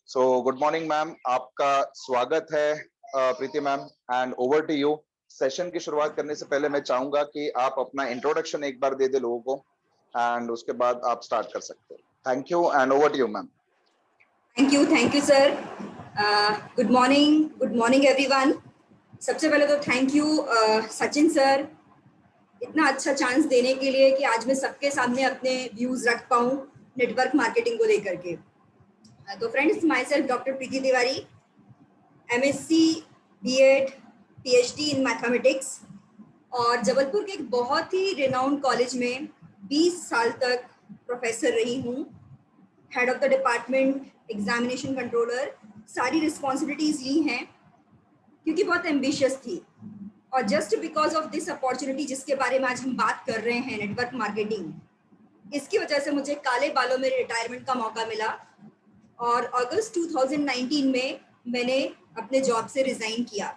So good morning ma'am, आपका स्वागत है Preeti ma'am, and over to you. Session की शुरुआत करने से पहले मैं चाहूंगा कि आप अपना इंट्रोडक्शन एक बार दे दे लोगों को, एंड उसके बाद आप स्टार्ट कर सकते हो। Thank you and over to you ma'am. Thank you sir. Good morning everyone. सबसे पहले तो थैंक यू सचिन सर, इतना अच्छा चांस देने के लिए कि आज मैं सबके सामने अपने व्यूज रख पाऊँ नेटवर्क मार्केटिंग को लेकर के। तो friends, my self doctor Preeti Tiwari, MSc B.Ed PhD in mathematics, और जबलपुर के एक बहुत ही रिनाउंड कॉलेज में 20 साल तक प्रोफेसर रही हूँ। Head of the department, examination controller, सारी रिस्पॉन्सिबिलिटीज ली हैं क्योंकि बहुत एम्बिशियस थी। और just because of this opportunity जिसके बारे में आज हम बात कर रहे हैं, नेटवर्क मार्केटिंग, इसकी वजह से मुझे काले बालों में रिटायरमेंट का मौका मिला और अगस्त 2019 में मैंने अपने जॉब से रिजाइन किया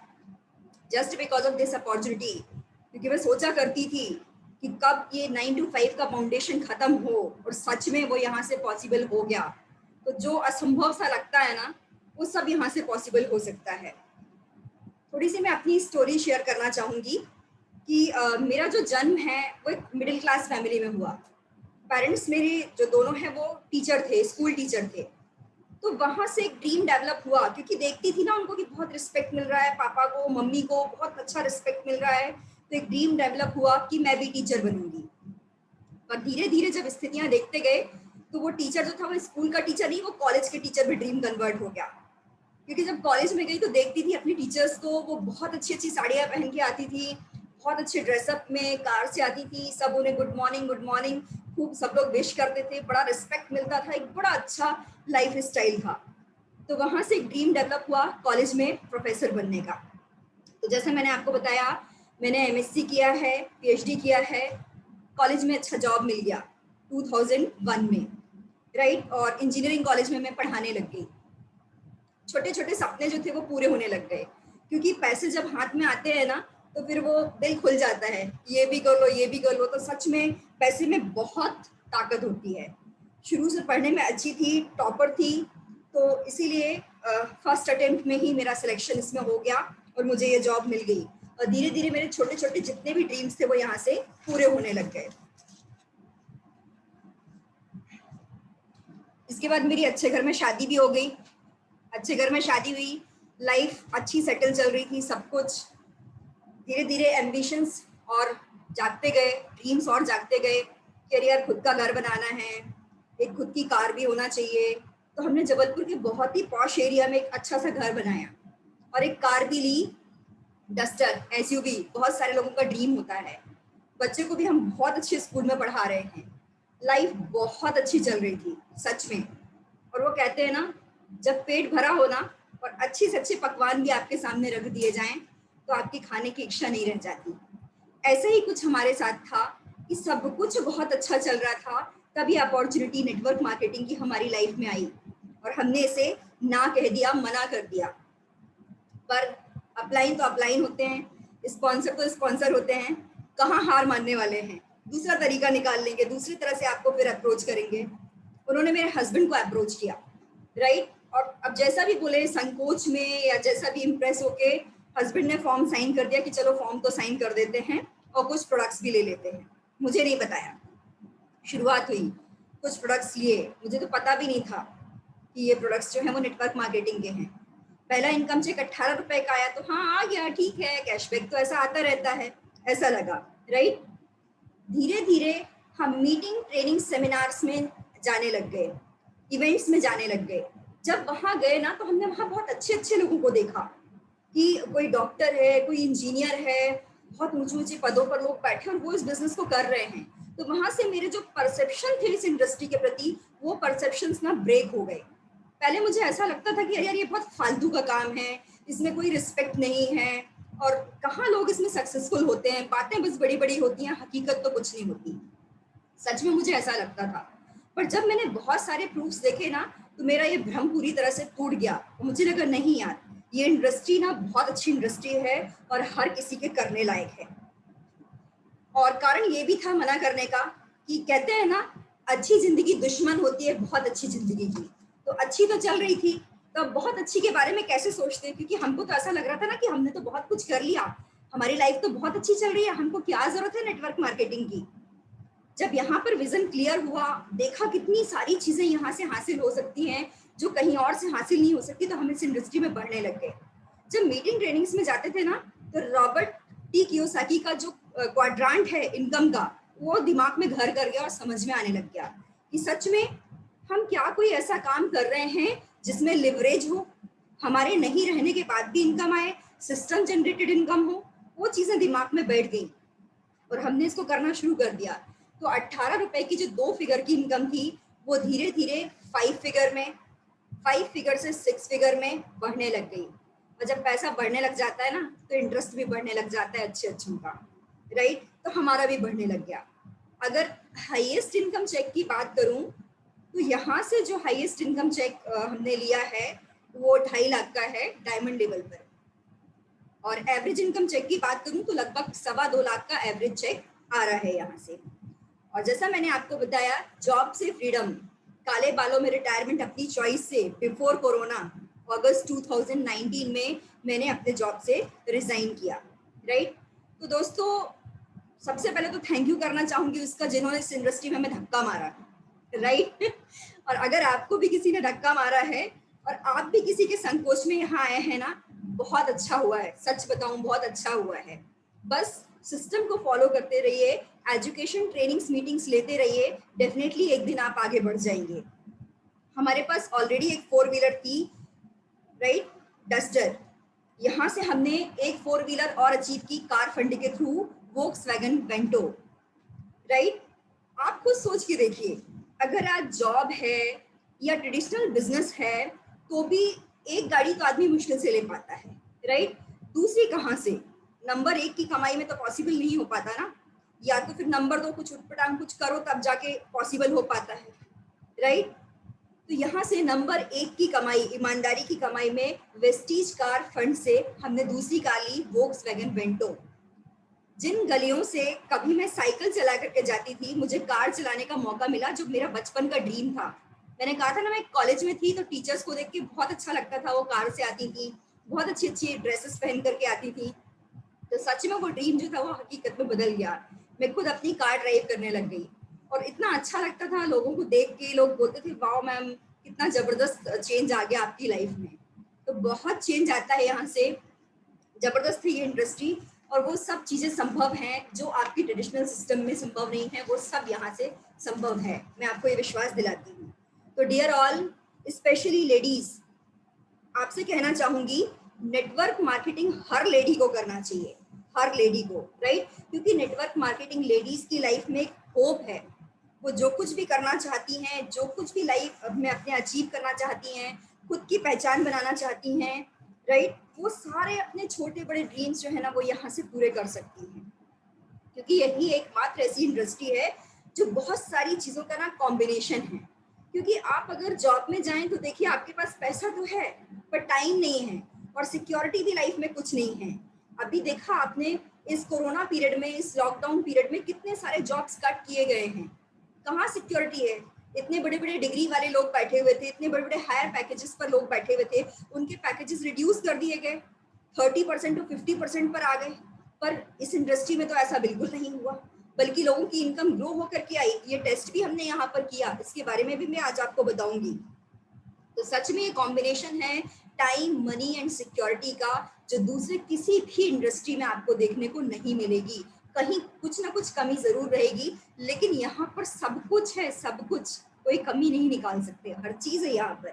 just because of this opportunity. क्योंकि मैं सोचा करती थी कि कब ये 9 to 5 का फाउंडेशन खत्म हो, और सच में वो यहाँ से पॉसिबल हो गया। तो जो असंभव सा लगता है ना, वो सब यहाँ से पॉसिबल हो सकता है। थोड़ी सी मैं अपनी स्टोरी शेयर करना चाहूँगी कि मेरा जो जन्म है वो एक मिडिल क्लास फैमिली में हुआ। पेरेंट्स मेरे जो दोनों हैं वो टीचर थे, स्कूल टीचर थे। तो वहाँ से एक ड्रीम डेवलप हुआ क्योंकि देखती थी ना उनको कि बहुत रिस्पेक्ट मिल रहा है, पापा को, मम्मी को बहुत अच्छा रिस्पेक्ट मिल रहा है। तो एक ड्रीम डेवलप हुआ कि मैं भी टीचर बनूंगी। पर धीरे धीरे जब स्थितियां देखते गए तो वो टीचर जो था वो स्कूल का टीचर नहीं, वो कॉलेज के टीचर में ड्रीम कन्वर्ट हो गया। क्योंकि जब कॉलेज में गई तो देखती थी अपनी टीचर्स को, वो बहुत अच्छी अच्छी साड़ियाँ पहन के आती थी, बहुत अच्छे ड्रेसअप में कार से आती थी, सब उन्हें गुड मॉर्निंग खूब सब लोग विश करते थे, बड़ा रिस्पेक्ट मिलता था, एक बड़ा अच्छा लाइफ स्टाइल था। तो वहाँ से एक ड्रीम डेवलप हुआ कॉलेज में प्रोफेसर बनने का। तो जैसे मैंने आपको बताया, मैंने MSc किया है, PhD किया है, कॉलेज में अच्छा जॉब मिल गया 2001 में, राइट। और इंजीनियरिंग कॉलेज में मैं पढ़ाने लग गई। छोटे छोटे सपने जो थे वो पूरे होने लग गए क्योंकि पैसे जब हाथ में आते हैं ना तो फिर वो दिल खुल जाता है, ये भी कर लो ये भी कर लो। तो सच में पैसे में बहुत ताकत होती है। शुरू से पढ़ने में अच्छी थी, टॉपर थी, तो इसीलिए फर्स्ट अटेम्प्ट में ही मेरा सिलेक्शन इसमें हो गया और मुझे ये जॉब मिल गई। और धीरे धीरे मेरे छोटे छोटे जितने भी ड्रीम्स थे वो यहाँ से पूरे होने लग गए। इसके बाद मेरी अच्छे घर में शादी भी हो गई। अच्छे घर में शादी हुई, लाइफ अच्छी सेटल चल रही थी, सब कुछ। धीरे धीरे एम्बिशंस और जागते गए, ड्रीम्स और जागते गए कि अरे यार खुद का घर बनाना है, एक खुद की कार भी होना चाहिए। तो हमने जबलपुर के बहुत ही पॉश एरिया में एक अच्छा सा घर बनाया और एक कार भी ली, डस्टर SUV। बहुत सारे लोगों का ड्रीम होता है। बच्चे को भी हम बहुत अच्छे स्कूल में पढ़ा रहे हैं। लाइफ बहुत अच्छी चल रही थी सच में। और वो कहते हैं ना, जब पेट भरा हो ना और अच्छे से अच्छे पकवान भी आपके सामने रख दिए जाएं तो आपकी खाने की इच्छा नहीं रह जाती। ऐसे ही कुछ हमारे साथ था कि सब कुछ बहुत अच्छा चल रहा था, तभी अपॉर्चुनिटी नेटवर्क मार्केटिंग की हमारी लाइफ में आई और हमने इसे ना कह दिया, मना कर दिया। पर अपलाइन तो अपलाइन होते हैं, स्पॉन्सर तो स्पॉन्सर होते हैं, कहाँ हार मानने वाले हैं, दूसरा तरीका निकाल लेंगे, दूसरी तरह से आपको फिर अप्रोच करेंगे। उन्होंने मेरे हस्बैंड को अप्रोच किया, राइट। और अब जैसा भी बोले, संकोच में या जैसा भी इम्प्रेस होके हस्बैंड ने फॉर्म साइन कर दिया कि चलो फॉर्म तो साइन कर देते हैं और कुछ प्रोडक्ट्स भी ले लेते हैं। मुझे नहीं बताया, शुरुआत हुई, कुछ प्रोडक्ट्स लिए, मुझे तो पता भी नहीं था कि ये प्रोडक्ट्स जो हैं वो नेटवर्क मार्केटिंग के हैं। पहला इनकम चेक 18 रुपए का आया, तो हाँ आ गया, ठीक है, कैशबैक तो ऐसा आता रहता है, ऐसा लगा, राइट। धीरे धीरे हम मीटिंग, ट्रेनिंग, सेमिनार्स में जाने लग गए, इवेंट्स में जाने लग गए। जब वहाँ गए ना तो हमने वहाँ बहुत अच्छे अच्छे लोगों को देखा कि कोई डॉक्टर है, कोई इंजीनियर है, बहुत ऊंचे ऊंचे पदों पर लोग बैठे और वो इस बिजनेस को कर रहे हैं। तो वहां से मेरे जो परसेप्शन थे इस इंडस्ट्री के प्रति, वो परसेप्शंस ना ब्रेक हो गए। पहले मुझे ऐसा लगता था कि यार ये बहुत फालतू का काम है, इसमें कोई रिस्पेक्ट नहीं है और कहाँ लोग इसमें सक्सेसफुल होते हैं, बातें बस बड़ी बड़ी होती हैं, हकीकत तो कुछ नहीं होती। सच में मुझे ऐसा लगता था। पर जब मैंने बहुत सारे प्रूफ्स देखे ना तो मेरा ये भ्रम पूरी तरह से टूट गया और मुझे लगा नहीं यार, ये इंडस्ट्री ना बहुत अच्छी इंडस्ट्री है और हर किसी के करने लायक है। और कारण ये भी था मना करने का कि कहते हैं ना, अच्छी जिंदगी दुश्मन होती है बहुत अच्छी जिंदगी की। तो अच्छी तो चल रही थी, तो बहुत अच्छी के बारे में कैसे सोचते हैं, क्योंकि हमको तो ऐसा लग रहा था ना कि हमने तो बहुत कुछ कर लिया, हमारी लाइफ तो बहुत अच्छी चल रही है, हमको क्या जरूरत है नेटवर्क मार्केटिंग की। जब यहाँ पर विजन क्लियर हुआ, देखा कितनी सारी चीजें यहाँ से हासिल हो सकती हैं जो कहीं और से हासिल नहीं हो सकती, तो हम इस इंडस्ट्री में बढ़ने लग गए। जब मीटिंग ट्रेनिंग्स में जाते थे ना, तो रॉबर्ट टी कियोसाकी का जो क्वाड्रांट है इनकम का, वो दिमाग में घर कर गया और समझ में आने लग गया कि सच में हम क्या कोई ऐसा काम कर रहे हैं जिसमें लिवरेज हो, हमारे नहीं रहने के बाद भी इनकम आए, सिस्टम जनरेटेड इनकम हो। वो चीजें दिमाग में बैठ गई और हमने इसको करना शुरू कर दिया। तो 18 रुपए की जो 2 फिगर की इनकम थी, वो धीरे धीरे 5 फिगर में, 5 फिगर से 6 फिगर में बढ़ने लग गई। और जब पैसा बढ़ने लग जाता है ना, तो इंटरेस्ट भी बढ़ने लग जाता है अच्छे अच्छों का, राइट। तो हमारा भी बढ़ने लग गया। अगर हाईएस्ट इनकम चेक की बात करूं, तो यहाँ से जो हाईएस्ट इनकम चेक हमने लिया है वो 2.5 लाख का है डायमंड लेवल पर। और एवरेज इनकम चेक की बात करूं तो लगभग 2.25 लाख का एवरेज चेक आ रहा है यहाँ से। और जैसा मैंने आपको बताया, जॉब से फ्रीडम, काले बालों में रिटायरमेंट अपनी चॉइस से, बिफोर कोरोना अगस्त 2019 में मैंने अपने जॉब से रिजाइन किया, राइट। तो दोस्तों, सबसे पहले तो थैंक यू करना चाहूंगी उसका जिन्होंने इस इंडस्ट्री में हमें धक्का मारा, राइट। और अगर आपको भी किसी ने धक्का मारा है और आप भी किसी के संकोच में यहाँ आए हैं ना, बहुत अच्छा हुआ है, सच बताऊं बहुत अच्छा हुआ है। बस सिस्टम को फॉलो करते रहिए, एजुकेशन ट्रेनिंग्स मीटिंग्स लेते रहिए, डेफिनेटली एक दिन आप आगे बढ़ जाएंगे। हमारे पास ऑलरेडी एक 4 व्हीलर थी, राइट, डस्टर। यहाँ से हमने एक 4 व्हीलर और अचीव की कार फंड के थ्रू, वोक्सवैगन वेंटो, राइट। आप खुद सोच के देखिए, अगर आज जॉब है या ट्रेडिशनल बिजनेस है, तो भी एक गाड़ी तो आदमी मुश्किल से ले पाता है, राइट। दूसरी कहाँ से? नंबर 1 की कमाई में तो पॉसिबल नहीं हो पाता ना, या तो फिर नंबर 2 कुछ उठपटांग कुछ करो तब जाके पॉसिबल हो पाता है, राइट। तो यहाँ से नंबर 1 की कमाई, ईमानदारी की कमाई में वेस्टीज कार फंड से हमने दूसरी कार ली, वोक्सवैगन वेंटो। जिन गलियों से कभी मैं साइकिल चला करके जाती थी, मुझे कार चलाने का मौका मिला, जो मेरा बचपन का ड्रीम था। मैंने कहा था ना, मैं कॉलेज में थी तो टीचर्स को देख के बहुत अच्छा लगता था, वो कार से आती थी, बहुत अच्छी अच्छी ड्रेसेस पहन करके आती थी। तो सच में वो ड्रीम जो था वो हकीकत में बदल गया। मैं खुद अपनी कार ड्राइव करने लग गई और इतना अच्छा लगता था लोगों को देख के। लोग बोलते थे, वाओ मैम, कितना जबरदस्त चेंज आ गया आपकी लाइफ में। तो बहुत चेंज आता है यहाँ से, जबरदस्त है ये इंडस्ट्री। और वो सब चीजें संभव हैं जो आपकी ट्रेडिशनल सिस्टम में संभव नहीं है, वो सब यहाँ से संभव है, मैं आपको ये विश्वास दिलाती हूँ। तो डियर ऑल, स्पेशली लेडीज, आपसे कहना चाहूंगी, नेटवर्क मार्केटिंग हर लेडी को करना चाहिए, हर लेडी को, राइट। क्योंकि नेटवर्क मार्केटिंग लेडीज की लाइफ में एक होप है। वो जो कुछ भी करना चाहती हैं, जो कुछ भी लाइफ में अपने अचीव करना चाहती हैं, खुद की पहचान बनाना चाहती हैं, राइट, वो सारे अपने छोटे बड़े ड्रीम्स जो है ना, वो यहाँ से पूरे कर सकती हैं। क्योंकि यही एकमात्र ऐसी इंडस्ट्री है जो बहुत सारी चीजों का ना कॉम्बिनेशन है। क्योंकि आप अगर जॉब में जाएं तो देखिए, आपके पास पैसा तो है पर टाइम नहीं है, और सिक्योरिटी भी लाइफ में कुछ नहीं है। अभी देखा आपने, इस कोरोना पीरियड में, इस लॉकडाउन पीरियड में कितने सारे जॉब्स कट किए गए हैं। कहाँ सिक्योरिटी है? इतने बड़े बड़े डिग्री वाले लोग बैठे हुए थे, इतने बड़े बड़े हायर पैकेजेस पर लोग बैठे हुए थे, उनके पैकेजेस रिड्यूस कर दिए गए, 30% टू 50% पर आ गए। पर इस इंडस्ट्री में तो ऐसा बिल्कुल नहीं हुआ, बल्कि लोगों की इनकम ग्रो होकर के आई। ये टेस्ट भी हमने यहाँ पर किया, इसके बारे में भी मैं आज आपको बताऊंगी। तो सच में ये कॉम्बिनेशन है टाइम, मनी एंड सिक्योरिटी का, जो दूसरे किसी भी इंडस्ट्री में आपको देखने को नहीं मिलेगी। कहीं कुछ ना कुछ कमी जरूर रहेगी, लेकिन यहाँ पर सब कुछ है, सब कुछ, कोई कमी नहीं निकाल सकते, हर चीज है यहाँ पर,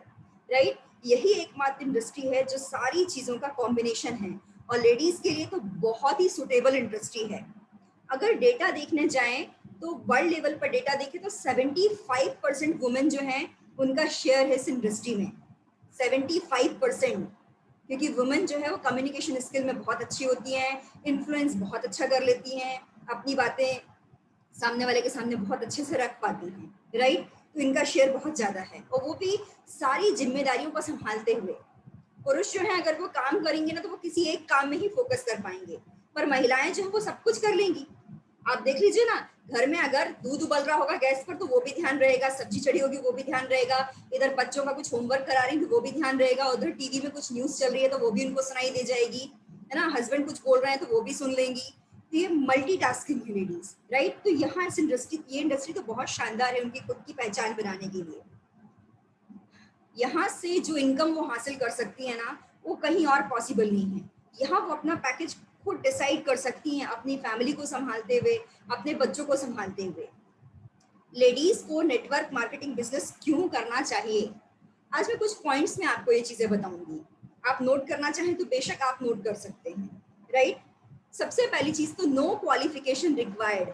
राइट। यही एकमात्र इंडस्ट्री है जो सारी चीजों का कॉम्बिनेशन है, और लेडीज के लिए तो बहुत ही सुटेबल इंडस्ट्री है। अगर डेटा देखने जाएं तो वर्ल्ड लेवल पर डेटा देखें तो 75% वुमेन जो हैं, उनका शेयर है इस इंडस्ट्री में, 75%। क्योंकि वुमेन जो है वो कम्युनिकेशन स्किल में बहुत अच्छी होती हैं, इन्फ्लुएंस बहुत अच्छा कर लेती हैं, अपनी बातें सामने वाले के सामने बहुत अच्छे से रख पाती हैं, राइट। तो इनका शेयर बहुत ज्यादा है, और वो भी सारी जिम्मेदारियों को संभालते हुए। पुरुष जो है अगर वो काम करेंगे ना, तो वो किसी एक काम में ही फोकस कर पाएंगे, पर महिलाएं जो है वो सब कुछ कर लेंगी, आप देख लीजिए ना, घर में अगर दूध उबल रहा होगा गैस पर तो वो भी ध्यान रहेगा, सब्जी चढ़ी होगी वो भी ध्यान रहेगा, इधर बच्चों का कुछ होमवर्क करा रही है तो वो भी ध्यान रहेगा, उधर टीवी में कुछ न्यूज चल रही है तो वो भी उनको सुनाई दे जाएगी, है ना, हस्बैंड कुछ बोल रहे हैं तो वो भी सुन लेंगी। तो ये मल्टीटास्किंग है लेडीज, राइट। तो यहाँ इस इंडस्ट्री, ये इंडस्ट्री तो बहुत शानदार है उनकी खुद की पहचान बनाने के लिए। यहाँ से जो इनकम वो हासिल कर सकती है ना, वो कहीं और पॉसिबल नहीं है। यहाँ वो अपना पैकेज खुद डिसाइड कर सकती हैं, अपनी फैमिली को संभालते हुए, अपने बच्चों को संभालते हुए। लेडीज को नेटवर्क मार्केटिंग बिजनेस क्यों करना चाहिए, आज मैं कुछ पॉइंट्स में आपको ये चीजें बताऊंगी। आप नोट करना चाहें तो बेशक आप नोट कर सकते हैं, राइट। सबसे पहली चीज तो नो क्वालिफिकेशन रिक्वायर्ड।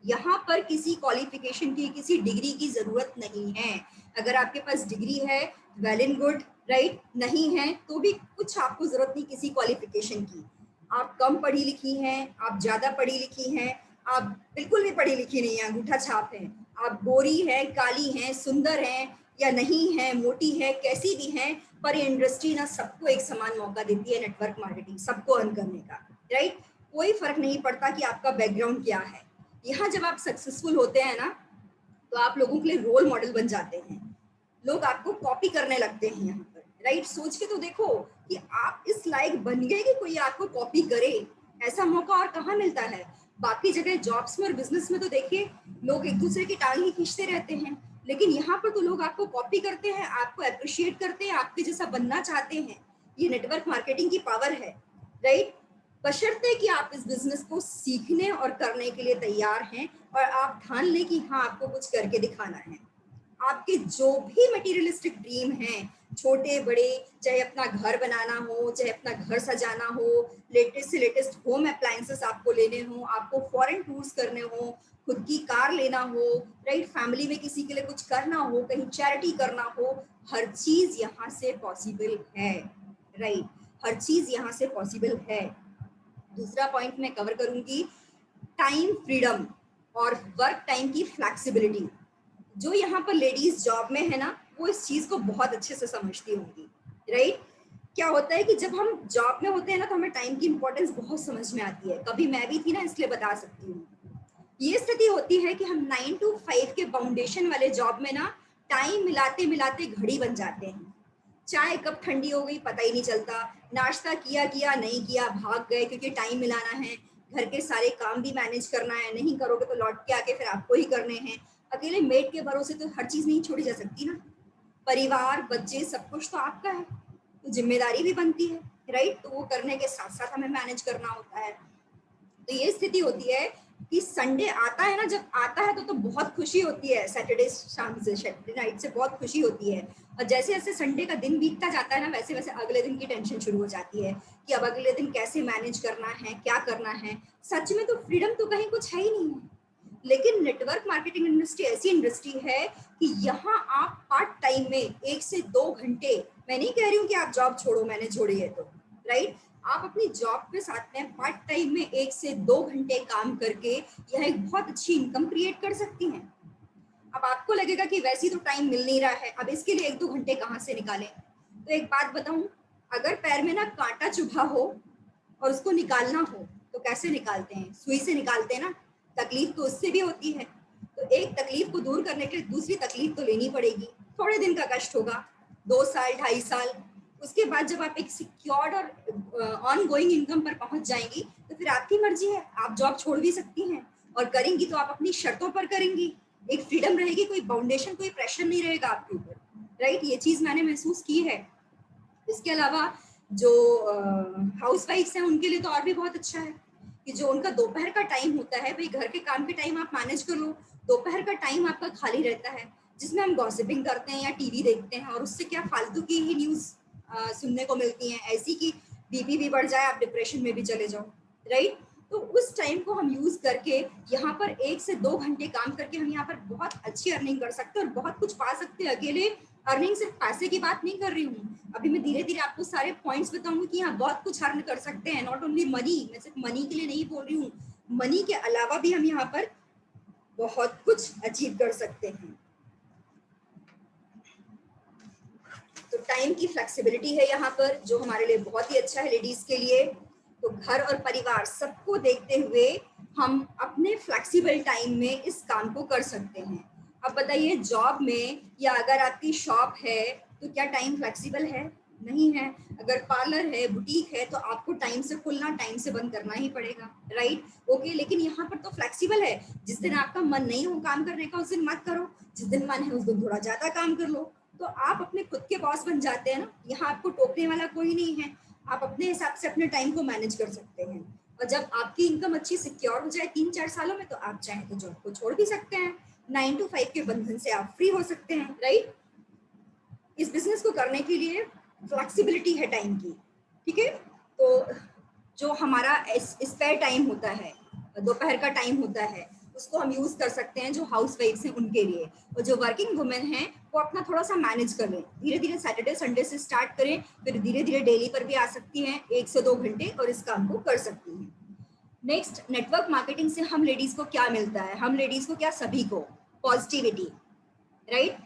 यहाँ पर किसी क्वालिफिकेशन की, किसी डिग्री की जरूरत नहीं है। अगर आपके पास डिग्री है वेल एंड गुड, राइट, नहीं है तो भी कुछ आपको जरूरत नहीं किसी क्वालिफिकेशन की। आप कम पढ़ी लिखी हैं, आप ज्यादा पढ़ी लिखी हैं, आप बिल्कुल भी पढ़ी लिखी नहीं है, अंगूठा छाप है, आप गोरी हैं, काली हैं, सुंदर हैं या नहीं है, मोटी है, कैसी भी हैं, पर ये इंडस्ट्री ना सबको एक समान मौका देती है नेटवर्क मार्केटिंग, सबको अर्न करने का, राइट। कोई फर्क नहीं पड़ता कि आपका बैकग्राउंड क्या है। यहाँ जब आप सक्सेसफुल होते हैं ना तो आप लोगों के लिए रोल मॉडल बन जाते हैं, लोग आपको कॉपी करने लगते हैं यहाँ पर, राइट। सोच के तो देखो कि आप इस लायक बन गए कि कोई आपको कॉपी करे, ऐसा मौका और कहाँ मिलता है। बाकी जगह जॉब्स में और बिजनेस में तो देखिए लोग एक दूसरे की टांग ही खींचते रहते हैं, लेकिन यहाँ पर तो लोग आपको कॉपी करते हैं, आपको अप्रिशिएट करते हैं, आपके जैसा बनना चाहते हैं। ये नेटवर्क मार्केटिंग की पावर है, राइट। बशर्ते कि आप इस बिजनेस को सीखने और करने के लिए तैयार हैं और आप ठान लें कि हाँ आपको कुछ करके दिखाना है। आपके जो भी मटेरियलिस्टिक ड्रीम हैं, छोटे बड़े, चाहे अपना घर बनाना हो, चाहे अपना घर सजाना हो, लेटेस्ट से लेटेस्ट होम अप्लायंसेस आपको लेने हो, आपको फॉरेन टूर्स करने हो, खुद की कार लेना हो, राइट, फैमिली में किसी के लिए कुछ करना हो, कहीं चैरिटी करना हो, हर चीज यहाँ से पॉसिबल है, राइट, हर चीज यहाँ से पॉसिबल है। दूसरा पॉइंट मैं कवर करूंगी, टाइम फ्रीडम और वर्क टाइम की फ्लेक्सिबिलिटी। जो यहाँ पर लेडीज जॉब में है ना वो इस चीज को बहुत अच्छे से समझती होंगी, राइट। क्या होता है कि जब हम जॉब में होते हैं ना तो हमें टाइम की इंपॉर्टेंस बहुत समझ में आती है, कभी मैं भी थी ना इसलिए बता सकती हूँ। ये स्थिति होती है कि हम 9 to 5 के फाउंडेशन वाले जॉब में ना टाइम मिलाते मिलाते घड़ी बन जाते हैं। चाय कब ठंडी हो गई पता ही नहीं चलता, नाश्ता किया किया नहीं किया, भाग गए क्योंकि टाइम मिलाना है, घर के सारे काम भी मैनेज करना है, नहीं करोगे तो लौट के आके फिर आपको ही करने हैं। अकेले मेड के भरोसे तो हर चीज नहीं छोड़ी जा सकती ना, परिवार बच्चे सब कुछ तो आपका है, तो जिम्मेदारी भी बनती है, राइट। तो वो करने के साथ साथ हमें मैनेज करना होता है। तो ये स्थिति होती है कि संडे आता है ना, जब आता है तो बहुत खुशी होती है, सैटरडे शाम से, सैटरडे नाइट से बहुत खुशी होती है, और जैसे जैसे संडे का दिन बीतता जाता है ना वैसे वैसे अगले दिन की टेंशन शुरू हो जाती है कि अब अगले दिन कैसे मैनेज करना है, क्या करना है। सच में तो फ्रीडम तो कहीं कुछ है ही नहीं है, लेकिन नेटवर्क मार्केटिंग इंडस्ट्री ऐसी इंडस्ट्री है कि यहाँ आप पार्ट टाइम में 1 से 2 घंटे, मैं नहीं कह रही हूँ कि आप जॉब छोड़ो, मैंने छोड़ी है तो, राइट, आप अपनी जॉब के साथ में पार्ट टाइम में 1 से 2 घंटे काम करके यह एक बहुत अच्छी इनकम क्रिएट कर सकती हैं। अब आपको लगेगा कि वैसे तो टाइम मिल नहीं रहा है, अब इसके लिए 1-2 घंटे कहाँ से निकालें। तो एक बात बताऊं, अगर पैर में ना कांटा चुभा हो और उसको निकालना हो तो कैसे निकालते हैं, सुई से निकालते हैं ना, तकलीफ तो उससे भी होती है। तो एक तकलीफ को दूर करने के लिए दूसरी तकलीफ तो लेनी पड़ेगी, थोड़े दिन का कष्ट होगा, 2 साल 2.5 साल, उसके बाद जब आप एक सिक्योर्ड और ऑन गोइंग इनकम पर पहुंच जाएंगी तो फिर आपकी मर्जी है, आप जॉब छोड़ भी सकती हैं, और करेंगी तो आप अपनी शर्तों पर करेंगी, एक फ्रीडम रहेगी, कोई बाउंडेशन कोई प्रेशर नहीं रहेगा आपके ऊपर, राइट। ये चीज मैंने महसूस की है। इसके अलावा जो हाउस वाइफ्स हैं उनके लिए तो और भी बहुत अच्छा है कि जो उनका दोपहर का टाइम होता है, भाई घर के काम के टाइम आप मैनेज कर लो, दोपहर का टाइम आपका खाली रहता है जिसमें हम गॉसिपिंग करते हैं या टीवी देखते हैं, और उससे क्या फालतू की ही न्यूज सुनने को मिलती हैं, ऐसी कि बीपी भी बढ़ जाए, आप डिप्रेशन में भी चले जाओ, राइट। तो उस टाइम को हम यूज करके यहाँ पर 1 से 2 घंटे काम करके हम यहाँ पर बहुत अच्छी अर्निंग कर सकते हैं और बहुत कुछ पा सकते हैं। अकेले अर्निंग सिर्फ पैसे की बात नहीं कर रही हूँ, अभी मैं धीरे धीरे आपको सारे पॉइंट्स बताऊंगी कि यहाँ बहुत कुछ अर्न कर सकते हैं, नॉट ओनली मनी, मैं सिर्फ मनी के लिए नहीं बोल रही हूँ, मनी के अलावा भी हम यहाँ पर बहुत कुछ अचीव कर सकते हैं। तो टाइम की फ्लेक्सिबिलिटी है यहाँ पर जो हमारे लिए बहुत ही अच्छा है लेडीज के लिए। तो घर और परिवार सबको देखते हुए हम अपने फ्लेक्सिबल टाइम में इस काम को कर सकते हैं। अब बताइए, जॉब में या अगर आपकी शॉप है तो क्या टाइम फ्लेक्सिबल है? नहीं है। अगर पार्लर है, बुटीक है, तो आपको टाइम से खुलना, टाइम से बंद करना ही पड़ेगा, राइट? ओके, लेकिन यहाँ पर तो फ्लेक्सिबल है। जिस दिन आपका मन नहीं हो काम करने का उस दिन मत करो, जिस दिन मन है उस दिन थोड़ा ज्यादा काम कर लो। तो आप अपने खुद के बॉस बन जाते हैं ना, यहाँ आपको टोकने वाला कोई नहीं है। आप अपने हिसाब से अपने टाइम को मैनेज कर सकते हैं। और जब आपकी इनकम अच्छी सिक्योर हो जाए 3-4 सालों में, तो आप चाहें तो जॉब को छोड़ भी सकते हैं। 9 to 5 के बंधन से आप फ्री हो सकते हैं, राइट? इस बिजनेस को करने के लिए फ्लेक्सिबिलिटी है टाइम की, ठीक है? तो जो हमारा स्पेयर टाइम होता है, दोपहर का टाइम होता है, उसको हम यूज कर सकते हैं जो हाउस वाइफ्स हैं उनके लिए। और जो वर्किंग वुमेन हैं वो अपना थोड़ा सा मैनेज कर लें, धीरे धीरे सैटरडे संडे से स्टार्ट करें, फिर धीरे धीरे डेली पर भी आ सकती हैं 1 से 2 घंटे, और इस काम को कर सकती हैं। नेक्स्ट, नेटवर्क मार्केटिंग से हम लेडीज को क्या मिलता है? हम लेडीज को क्या, सभी को पॉजिटिविटी, राइट?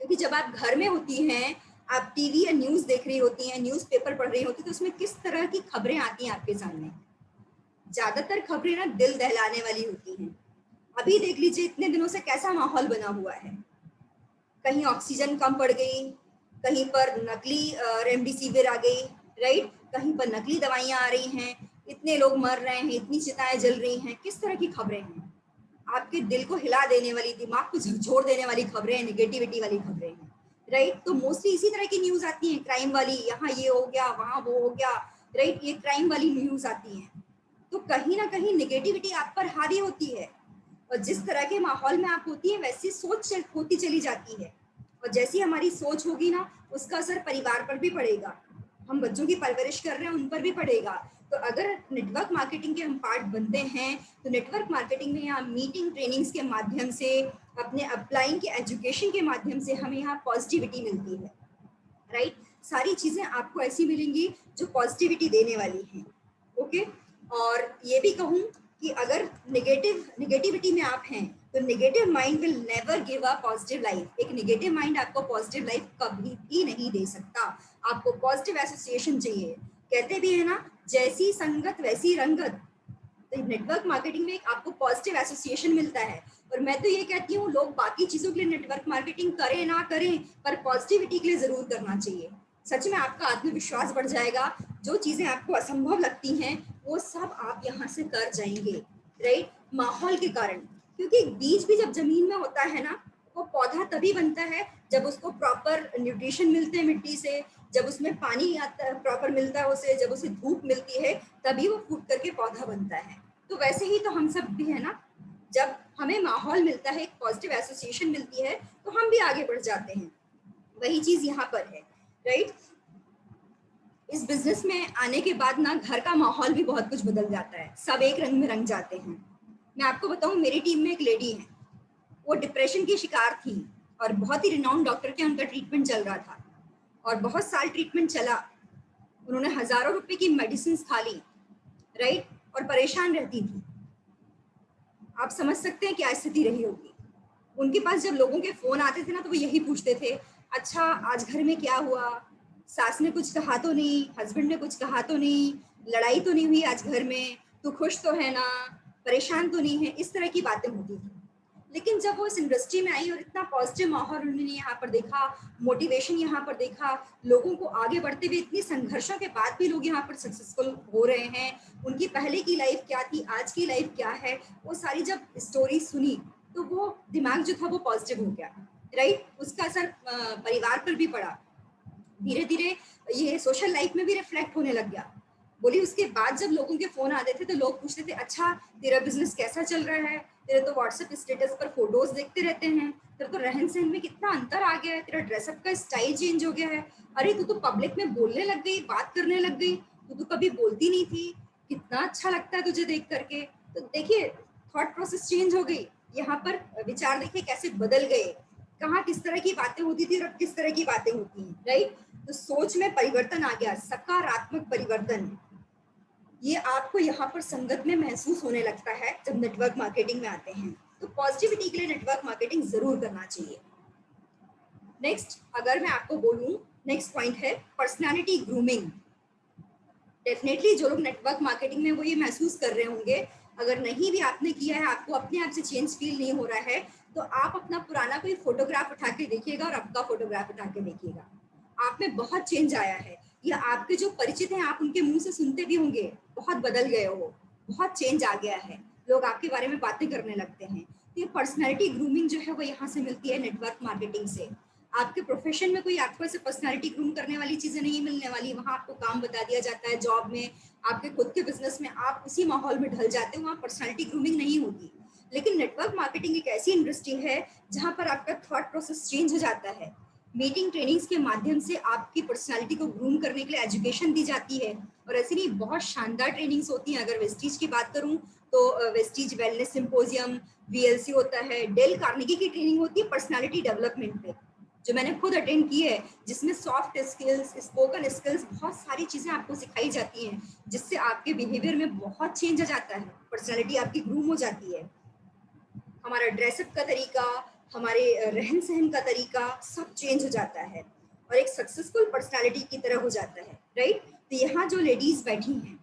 क्योंकि जब आप घर में होती हैं, आप टीवी या न्यूज देख रही होती हैं, न्यूज़पेपर पढ़ रही होती हैं, तो उसमें किस तरह की खबरें आती हैं आपके सामने? ज्यादातर खबरें ना दिल दहलाने वाली होती हैं। अभी देख लीजिए इतने दिनों से कैसा माहौल बना हुआ है। कहीं ऑक्सीजन कम पड़ गई, कहीं पर नकली रेमडेसिविर आ गई, राइट? कहीं पर नकली दवाइयां आ रही हैं, इतने लोग मर रहे हैं, इतनी चिताएं जल रही हैं। किस तरह की खबरें हैं? आपके दिल को हिला देने वाली, दिमाग को झकझोर देने वाली खबरें, नेगेटिविटी वाली खबरें हैं, राइट? तो मोस्टली इसी तरह की न्यूज आती हैं, क्राइम वाली, यहाँ ये हो गया, वहां वो हो गया, राइट? ये क्राइम वाली न्यूज आती हैं। तो कहीं ना कहीं नेगेटिविटी आप पर हावी होती है, और जिस तरह के माहौल में आप होती है वैसी सोच होती चली जाती है। और जैसी हमारी सोच होगी ना, उसका असर परिवार पर भी पड़ेगा। हम बच्चों की परवरिश कर रहे हैं, उन पर भी पड़ेगा। तो अगर नेटवर्क मार्केटिंग के हम पार्ट बनते हैं, तो नेटवर्क मार्केटिंग में यहाँ मीटिंग ट्रेनिंग्स के माध्यम से, अपने अपलाइन के एजुकेशन के माध्यम से हमें यहाँ पॉजिटिविटी मिलती है, राइट? सारी चीजें आपको ऐसी मिलेंगी जो पॉजिटिविटी देने वाली हैं, ओके? और ये भी कहूँ कि अगर नेगेटिविटी में आप हैं, तो negative mind will never give a positive life. एक नेगेटिव माइंड आपको पॉजिटिव लाइफ कभी भी नहीं दे सकता। आपको पॉजिटिव एसोसिएशन चाहिए। कहते भी है ना, जैसी संगत वैसी रंगत। तो नेटवर्क मार्केटिंग में एक आपको पॉजिटिव एसोसिएशन मिलता है। और मैं तो ये कहती हूँ, लोग बाकी चीजों के लिए नेटवर्क मार्केटिंग करें ना करें, पर पॉजिटिविटी के लिए जरूर करना चाहिए। सच में आपका आत्मविश्वास बढ़ जाएगा। जो चीजें आपको असंभव लगती हैं वो सब आप यहाँ से कर जाएंगे, राइट? माहौल के कारण, क्योंकि बीज भी जब जमीन में होता है ना, वो पौधा तभी बनता है जब उसको प्रॉपर न्यूट्रिशन मिलते हैं मिट्टी से, जब उसमें पानी आता प्रॉपर मिलता है उसे, जब उसे धूप मिलती है, तभी वो फूट करके पौधा बनता है। तो वैसे ही तो हम सब भी है ना, जब हमें माहौल मिलता है, एक पॉजिटिव एसोसिएशन मिलती है, तो हम भी आगे बढ़ जाते हैं। वही चीज यहाँ पर है, राइट? इस बिजनेस में आने के बाद ना घर का माहौल भी बहुत कुछ बदल जाता है, सब एक रंग में रंग जाते हैं। मैं आपको बताऊं, मेरी टीम में एक लेडी है, वो डिप्रेशन की शिकार थी, और बहुत ही रिनाउंड डॉक्टर के उनका ट्रीटमेंट चल रहा था, और बहुत साल ट्रीटमेंट चला। उन्होंने हजारों रुपए की मेडिसिन खा ली, राइट? और परेशान रहती थी। आप समझ सकते हैं क्या स्थिति रही होगी। उनके पास जब लोगों के फोन आते थे ना, तो वो यही पूछते थे, अच्छा आज घर में क्या हुआ, सास ने कुछ कहा तो नहीं, हस्बैंड ने कुछ कहा तो नहीं, लड़ाई तो नहीं हुई आज घर में, तू खुश तो है ना, परेशान तो नहीं है? इस तरह की बातें होती थी। लेकिन जब वो इस इंडस्ट्री में आई और इतना पॉजिटिव माहौल उन्होंने यहाँ पर देखा, मोटिवेशन यहाँ पर देखा, लोगों को आगे बढ़ते हुए, इतनी संघर्षों के बाद भी लोग यहाँ पर सक्सेसफुल हो रहे हैं, उनकी पहले की लाइफ क्या थी, आज की लाइफ क्या है, वो सारी जब स्टोरी सुनी, तो वो दिमाग जो था वो पॉजिटिव हो गया, राइट? उसका असर परिवार पर भी पड़ा, धीरे धीरे ये सोशल लाइफ में भी रिफ्लेक्ट होने लग गया। बोली उसके बाद जब लोगों के फोन आते थे, तो लोग पूछते थे, अच्छा तेरा बिजनेस कैसा चल रहा है, तेरे तो व्हाट्सएप स्टेटस पर फोटोज देखते रहते हैं, तेरा तो रहन सहन में कितना अंतर आ गया है, तेरा ड्रेसअप का स्टाइल चेंज हो गया है, अरे तू तो पब्लिक में बोलने लग गई, बात करने लग गई, तू तो कभी बोलती नहीं थी, कितना अच्छा लगता है तुझे देख करके। तो देखिए, थॉट प्रोसेस चेंज हो गई, यहाँ पर विचार देखिए कैसे बदल गए, कहाँ किस तरह की बातें होती थी और किस तरह की बातें होती हैं, राइट? तो सोच में परिवर्तन आ गया, सकारात्मक परिवर्तन। ये आपको यहाँ पर संगत में महसूस होने लगता है जब नेटवर्क मार्केटिंग में आते हैं। तो पॉजिटिविटी के लिए नेटवर्क मार्केटिंग जरूर करना चाहिए। नेक्स्ट, अगर मैं आपको बोलूं, नेक्स्ट पॉइंट है पर्सनालिटी ग्रूमिंग। डेफिनेटली जो लोग नेटवर्क मार्केटिंग में वो ये महसूस कर रहे होंगे, अगर नहीं भी आपने किया है, आपको अपने आप से चेंज फील नहीं हो रहा है, तो आप अपना पुराना कोई फोटोग्राफ उठा के देखिएगा और आपका फोटोग्राफ उठा के देखिएगा, आप में बहुत चेंज आया है। या आपके जो परिचित हैं, आप उनके मुंह से सुनते भी होंगे बहुत बदल गए हो, बहुत चेंज आ गया है, लोग आपके बारे में बातें करने लगते हैं। तो ये पर्सनैलिटी ग्रूमिंग जो है वो यहाँ से मिलती है, नेटवर्क मार्केटिंग से। आपके प्रोफेशन में कोई आपको ऐसे पर्सनैलिटी ग्रूम करने वाली चीजें नहीं मिलने वाली, वहाँ आपको काम बता दिया जाता है। जॉब में, आपके खुद के बिजनेस में आप उसी माहौल में ढल जाते हो, वहाँ पर्सनैलिटी ग्रूमिंग नहीं होती। लेकिन नेटवर्क मार्केटिंग एक ऐसी इंडस्ट्री है जहाँ पर आपका थॉट प्रोसेस चेंज हो जाता है। मीटिंग ट्रेनिंग्स के माध्यम से आपकी पर्सनालिटी को ग्रूम करने के लिए एजुकेशन दी जाती है, और ऐसी नहीं बहुत शानदार ट्रेनिंग्स होती हैं। अगर वेस्टीज की बात करूं तो वेस्टीज वेलनेस सिंपोजियम, वीएलसी होता है, डेल कार्नेगी की ट्रेनिंग होती है पर्सनालिटी डेवलपमेंट पे, जो मैंने खुद अटेंड की है, जिसमें सॉफ्ट स्किल्स, स्पोकन स्किल्स, बहुत सारी चीजें आपको सिखाई जाती हैं, जिससे आपके बिहेवियर में बहुत चेंज आ जाता है, पर्सनालिटी आपकी ग्रूम हो जाती है। हमारा ड्रेसअप का तरीका, हमारे रहन सहन का तरीका सब चेंज हो जाता है और एक सक्सेसफुल पर्सनालिटी की तरह हो जाता है, राइट। तो यहाँ जो लेडीज बैठी हैं,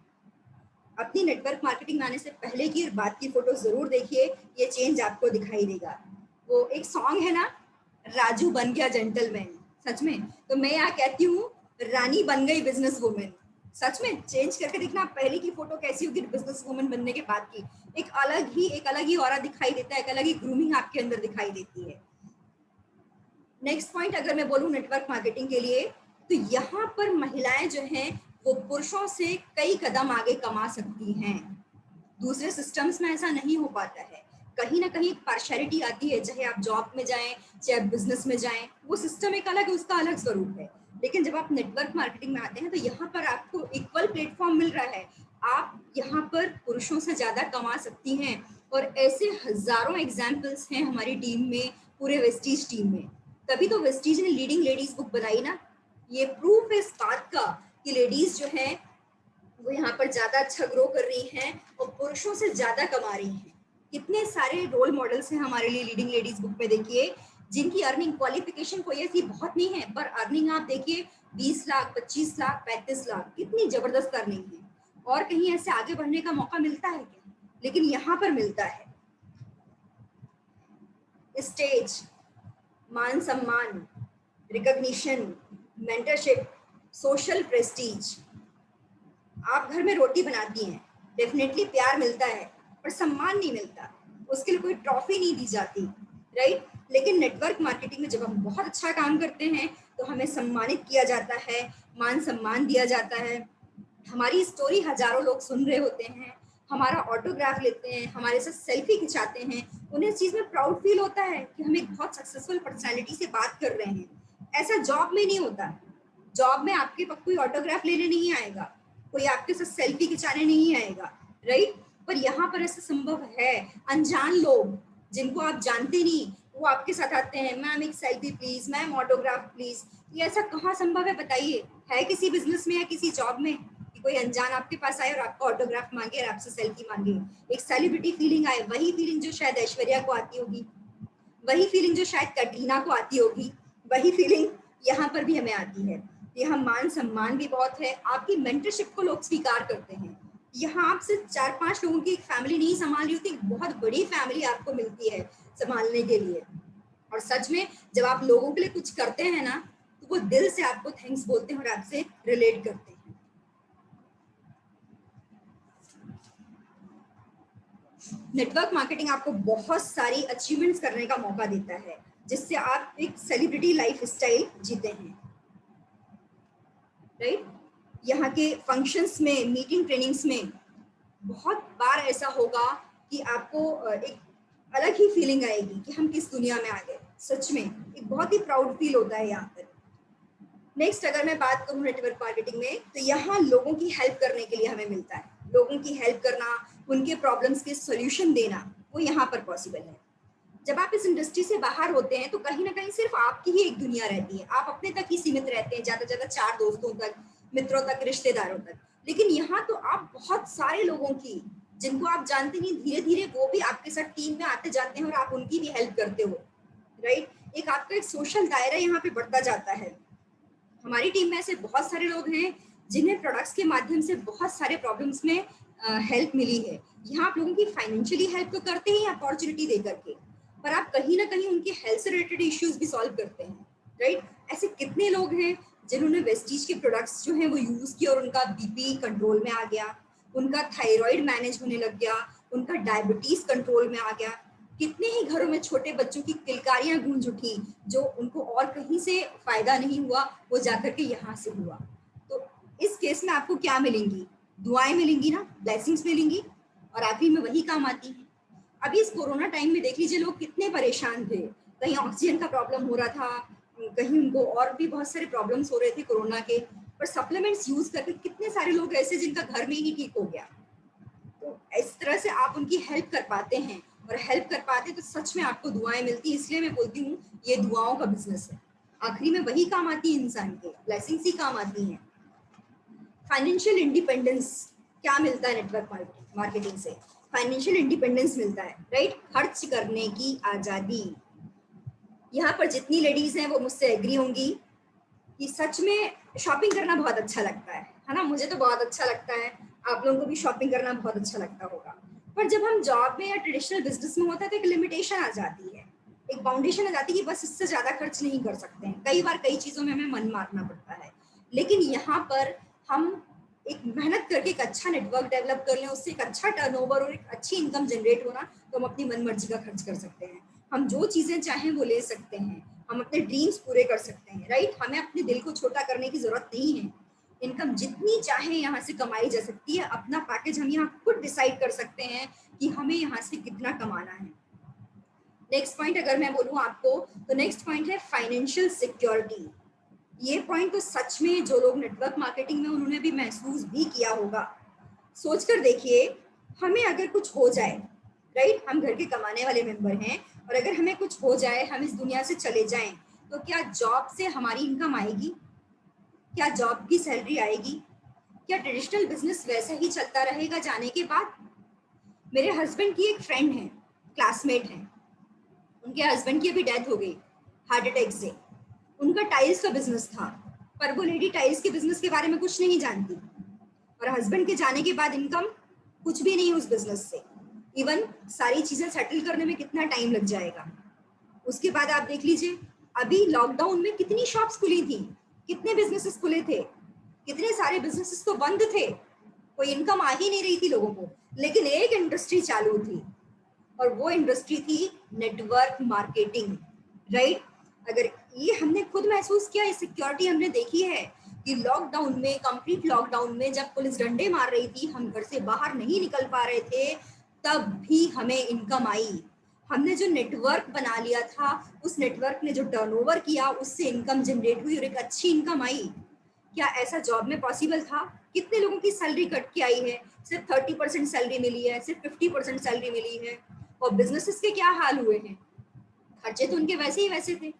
अपनी नेटवर्क मार्केटिंग में आने से पहले की और बाद की फोटो जरूर देखिए, ये चेंज आपको दिखाई देगा। वो एक सॉन्ग है ना, राजू बन गया जेंटलमैन, सच में। तो मैं यहाँ कहती हूँ, रानी बन गई बिजनेस वुमेन। सच में चेंज करके देखना, पहले की फोटो कैसी होगी बिजनेस वुमेन बनने के बाद की, एक अलग ही ऑरा दिखाई देता है, एक अलग ही ग्रूमिंग आपके अंदर दिखाई देती है। नेक्स्ट पॉइंट अगर मैं बोलूँ नेटवर्क मार्केटिंग के लिए, तो यहाँ पर महिलाएं जो हैं वो पुरुषों से कई कदम आगे कमा सकती हैं। दूसरे सिस्टम्स में ऐसा नहीं हो पाता है, कहीं ना कहीं पार्शियलिटी आती है, चाहे आप जॉब में जाएं, चाहे आप बिजनेस में जाएं, वो सिस्टम एक अलग है, उसका अलग स्वरूप है। लेकिन जब आप नेटवर्क मार्केटिंग में आते हैं तो यहाँ पर आपको इक्वल प्लेटफॉर्म मिल रहा है, आप यहाँ पर पुरुषों से ज्यादा कमा सकती हैं। और ऐसे हजारों एग्जाम्पल्स हैं हमारी टीम में, पूरे वेस्टीज टीम में। तभी तो वेस्टीज ने लीडिंग लेडीज बुक बनाई ना। ये प्रूफ है इस बात का कि लेडीज जो है वो यहाँ पर ज्यादा अच्छा ग्रो कर रही हैं और पुरुषों से ज्यादा कमा रही हैं। कितने सारे रोल मॉडल्स हैं हमारे लिए लीडिंग लेडीज बुक में, देखिए, जिनकी अर्निंग क्वालिफिकेशन कोई ऐसी बहुत नहीं है, पर अर्निंग आप देखिए 20 लाख, 25 लाख, 35 लाख, कितनी जबरदस्त अर्निंग है। और कहीं ऐसे आगे बढ़ने का मौका मिलता है क्या? लेकिन यहाँ पर मिलता है। स्टेज, मान सम्मान, रिकॉग्निशन, मेंटरशिप, सोशल प्रेस्टीज। आप घर में रोटी बनाती हैं, डेफिनेटली प्यार मिलता है, पर सम्मान नहीं मिलता, उसके लिए कोई ट्रॉफी नहीं दी जाती, राइट। लेकिन नेटवर्क मार्केटिंग में जब हम बहुत अच्छा काम करते हैं तो हमें सम्मानित किया जाता है, मान सम्मान दिया जाता है। हमारी स्टोरी हजारों लोग सुन रहे होते हैं, हमारा ऑटोग्राफ लेते हैं, हमारे साथ सेल्फी खिंचाते हैं, उन्हें इस चीज में प्राउड फील होता है कि हम एक बहुत सक्सेसफुल पर्सनैलिटी से बात कर रहे हैं। ऐसा जॉब में नहीं होता। जॉब में आपके पास कोई ऑटोग्राफ लेने नहीं आएगा, कोई आपके साथ सेल्फी खिंचाने नहीं आएगा, राइट। पर यहाँ पर ऐसा संभव है, अनजान लोग जिनको आप जानते नहीं वो आपके साथ आते हैं, मैम एक selfie please, ma'am autograph please. ये ऐसा कहाँ संभव है बताइए? है किसी बिजनेस में या किसी जॉब में कि कोई अनजान आपके पास आए और आपका ऑटोग्राफ मांगे और आपसे सेल्फी मांगे, एक सेलिब्रिटी फीलिंग आए, वही फीलिंग जो शायद ऐश्वर्या को आती होगी, वही फीलिंग जो शायद कटरीना को आती होगी, वही फीलिंग यहाँ पर भी हमें आती है। यहाँ मान सम्मान भी बहुत है, आपकी मेंटरशिप को लोग स्वीकार करते हैं। यहाँ आप सिर्फ 4-5 लोगों की एक फैमिली नहीं संभाल रही होती, एक बहुत बड़ी फैमिली आपको मिलती है संभालने के लिए। और सच में जब आप लोगों के लिए कुछ करते हैं ना, तो वो दिल से आपको थैंक्स बोलते हैं और आपसे रिलेट करते हैं। नेटवर्क मार्केटिंग आपको बहुत सारी अचीवमेंट्स करने का मौका देता है, जिससे आप एक सेलिब्रिटी लाइफ स्टाइल जीते हैं, राइट। यहाँ के फंक्शंस में, मीटिंग ट्रेनिंग्स में बहुत बार ऐसा होगा कि आपको एक अलग ही फीलिंग आएगी कि हम किस दुनिया में आ गए। सच में एक बहुत ही प्राउड फील होता है यहाँ पर। नेक्स्ट अगर मैं बात करूँ नेटवर्क मार्केटिंग में, तो यहाँ लोगों की हेल्प करने के लिए हमें मिलता है। लोगों की हेल्प करना, उनके प्रॉब्लम्स के सॉल्यूशन देना, वो यहाँ पर पॉसिबल है। जब आप इस इंडस्ट्री से बाहर होते हैं तो कहीं ना कहीं सिर्फ आपकी ही एक दुनिया रहती है, आप अपने तक ही सीमित रहते हैं, ज्यादा से ज्यादा 4 दोस्तों तक, मित्रों तक, रिश्तेदारों तक। लेकिन यहाँ तो आप बहुत सारे लोगों की, जिनको आप जानते नहीं, धीरे धीरे वो भी आपके साथ टीम में आते जाते हैं और आप उनकी भी हेल्प करते हो, राइट। एक आपका एक सोशल दायरा यहाँ पे बढ़ता जाता है। हमारी टीम में ऐसे बहुत सारे लोग हैं जिन्हें प्रोडक्ट्स के माध्यम से बहुत सारे प्रॉब्लम्स में हेल्प मिली है। यहाँ आप लोगों की फाइनेंशियली हेल्प तो करते हैं अपॉर्चुनिटी दे करके, पर आप कहीं ना कहीं उनके हेल्थ से रिलेटेड इश्यूज भी सॉल्व करते हैं, राइट? ऐसे कितने लोग हैं जिन्होंने वेस्टीज के प्रोडक्ट्स जो हैं वो यूज किए और उनका बीपी कंट्रोल में आ गया, उनका थायराइड मैनेज होने लग गया, उनका डायबिटीज कंट्रोल में आ गया। कितने ही घरों में छोटे बच्चों की किलकारियां गूंज उठी, जो उनको और कहीं से फायदा नहीं हुआ, वो जाकर के यहाँ से हुआ। तो इस केस में आपको क्या मिलेंगी? दुआएं मिलेंगी ना, ब्लेसिंग्स मिलेंगी, और आखिरी में वही काम आती है। अभी इस कोरोना टाइम में देख लीजिए लोग कितने परेशान थे, कहीं ऑक्सीजन का प्रॉब्लम हो रहा था, कहीं उनको और भी बहुत सारे प्रॉब्लम्स हो रहे थे कोरोना के, पर सप्लीमेंट्स यूज करके कितने सारे लोग ऐसे जिनका घर में ही ठीक हो गया। तो इस तरह से आप उनकी हेल्प कर पाते हैं, और हेल्प कर पाते तो सच में आपको दुआएं मिलती। इसलिए मैं बोलती हूँ ये दुआओं का बिजनेस है, आखिरी में वही काम आती है इंसान के, ब्लेसिंग्स ही काम आती हैं। फाइनेंशियल इंडिपेंडेंस क्या मिलता है नेटवर्क मार्केटिंग से? फाइनेंशियल इंडिपेंडेंस मिलता है, राइट? खर्च करने की आजादी। यहाँ पर जितनी लेडीज हैं वो मुझसे एग्री होंगी कि सच में शॉपिंग करना बहुत अच्छा लगता है ना? मुझे तो बहुत अच्छा लगता है, आप लोगों को भी शॉपिंग करना बहुत अच्छा लगता होगा। पर जब हम जॉब में या ट्रेडिशनल बिजनेस में होता है तो एक लिमिटेशन आ जाती है, एक बाउंडेशन आ जाती है कि बस इससे ज्यादा खर्च नहीं कर सकते हैं। कई बार कई चीजों में हमें मन मारना पड़ता है, लेकिन यहाँ पर हम एक मेहनत करके एक अच्छा नेटवर्क डेवलप कर लें, उससे एक अच्छा टर्नओवर और एक अच्छी इनकम जनरेट होना, तो हम अपनी मनमर्जी का खर्च कर सकते हैं। हम जो चीजें चाहें वो ले सकते हैं, हम अपने ड्रीम्स पूरे कर सकते हैं, राइट? हमें अपने दिल को छोटा करने की जरूरत नहीं है। इनकम जितनी चाहे यहाँ से कमाई जा सकती है। अपना पैकेज हम यहाँ खुद डिसाइड कर सकते हैं कि हमें यहाँ से कितना कमाना है। नेक्स्ट पॉइंट अगर मैं बोलूँ आपको, तो नेक्स्ट पॉइंट है फाइनेंशियल सिक्योरिटी। ये पॉइंट तो सच में जो लोग नेटवर्क मार्केटिंग में, उन्होंने भी महसूस भी किया होगा। सोचकर देखिए, हमें अगर कुछ हो जाए, राइट? हम घर के कमाने वाले मेंबर हैं, और अगर हमें कुछ हो जाए, हम इस दुनिया से चले जाएं, तो क्या जॉब से हमारी इनकम आएगी? क्या जॉब की सैलरी आएगी? क्या ट्रेडिशनल बिजनेस वैसा ही चलता रहेगा जाने के बाद? मेरे हस्बैंड की एक फ्रेंड है, क्लासमेट है, उनके हस्बैंड की अभी डेथ हो गई हार्ट अटैक से। उनका टाइल्स का बिजनेस था, पर वो लेडी टाइल्स के बिजनेस के बारे में कुछ नहीं जानती, और हस्बैंड के जाने के बाद इनकम कुछ भी नहीं उस बिजनेस से। इवन सारी चीजें सेटल करने में कितना टाइम लग जाएगा। उसके बाद आप देख लीजिए, अभी लॉकडाउन में कितनी शॉप्स खुली थी, कितने बिजनेसेस खुले थे, कितने सारे बिजनेसेस तो बंद थे, कोई इनकम आ ही नहीं रही थी लोगों को, लेकिन एक इंडस्ट्री चालू थी, और वो इंडस्ट्री थी नेटवर्क मार्केटिंग, राइट? अगर ये हमने खुद महसूस किया, ये सिक्योरिटी हमने देखी है कि लॉकडाउन में, कंप्लीट लॉकडाउन में, जब पुलिस डंडे मार रही थी, हम घर से बाहर नहीं निकल पा रहे थे, तब भी हमें इनकम आई। हमने जो नेटवर्क बना लिया था, उस नेटवर्क ने जो टर्नओवर किया, उससे इनकम जनरेट हुई और एक अच्छी इनकम आई। क्या ऐसा जॉब में पॉसिबल था? कितने लोगों की सैलरी कट के आई है, सिर्फ 30% सैलरी मिली है, सिर्फ 50% सैलरी मिली है। और बिजनेसेस के क्या हाल हुए हैं? खर्चे तो उनके वैसे ही वैसे थे।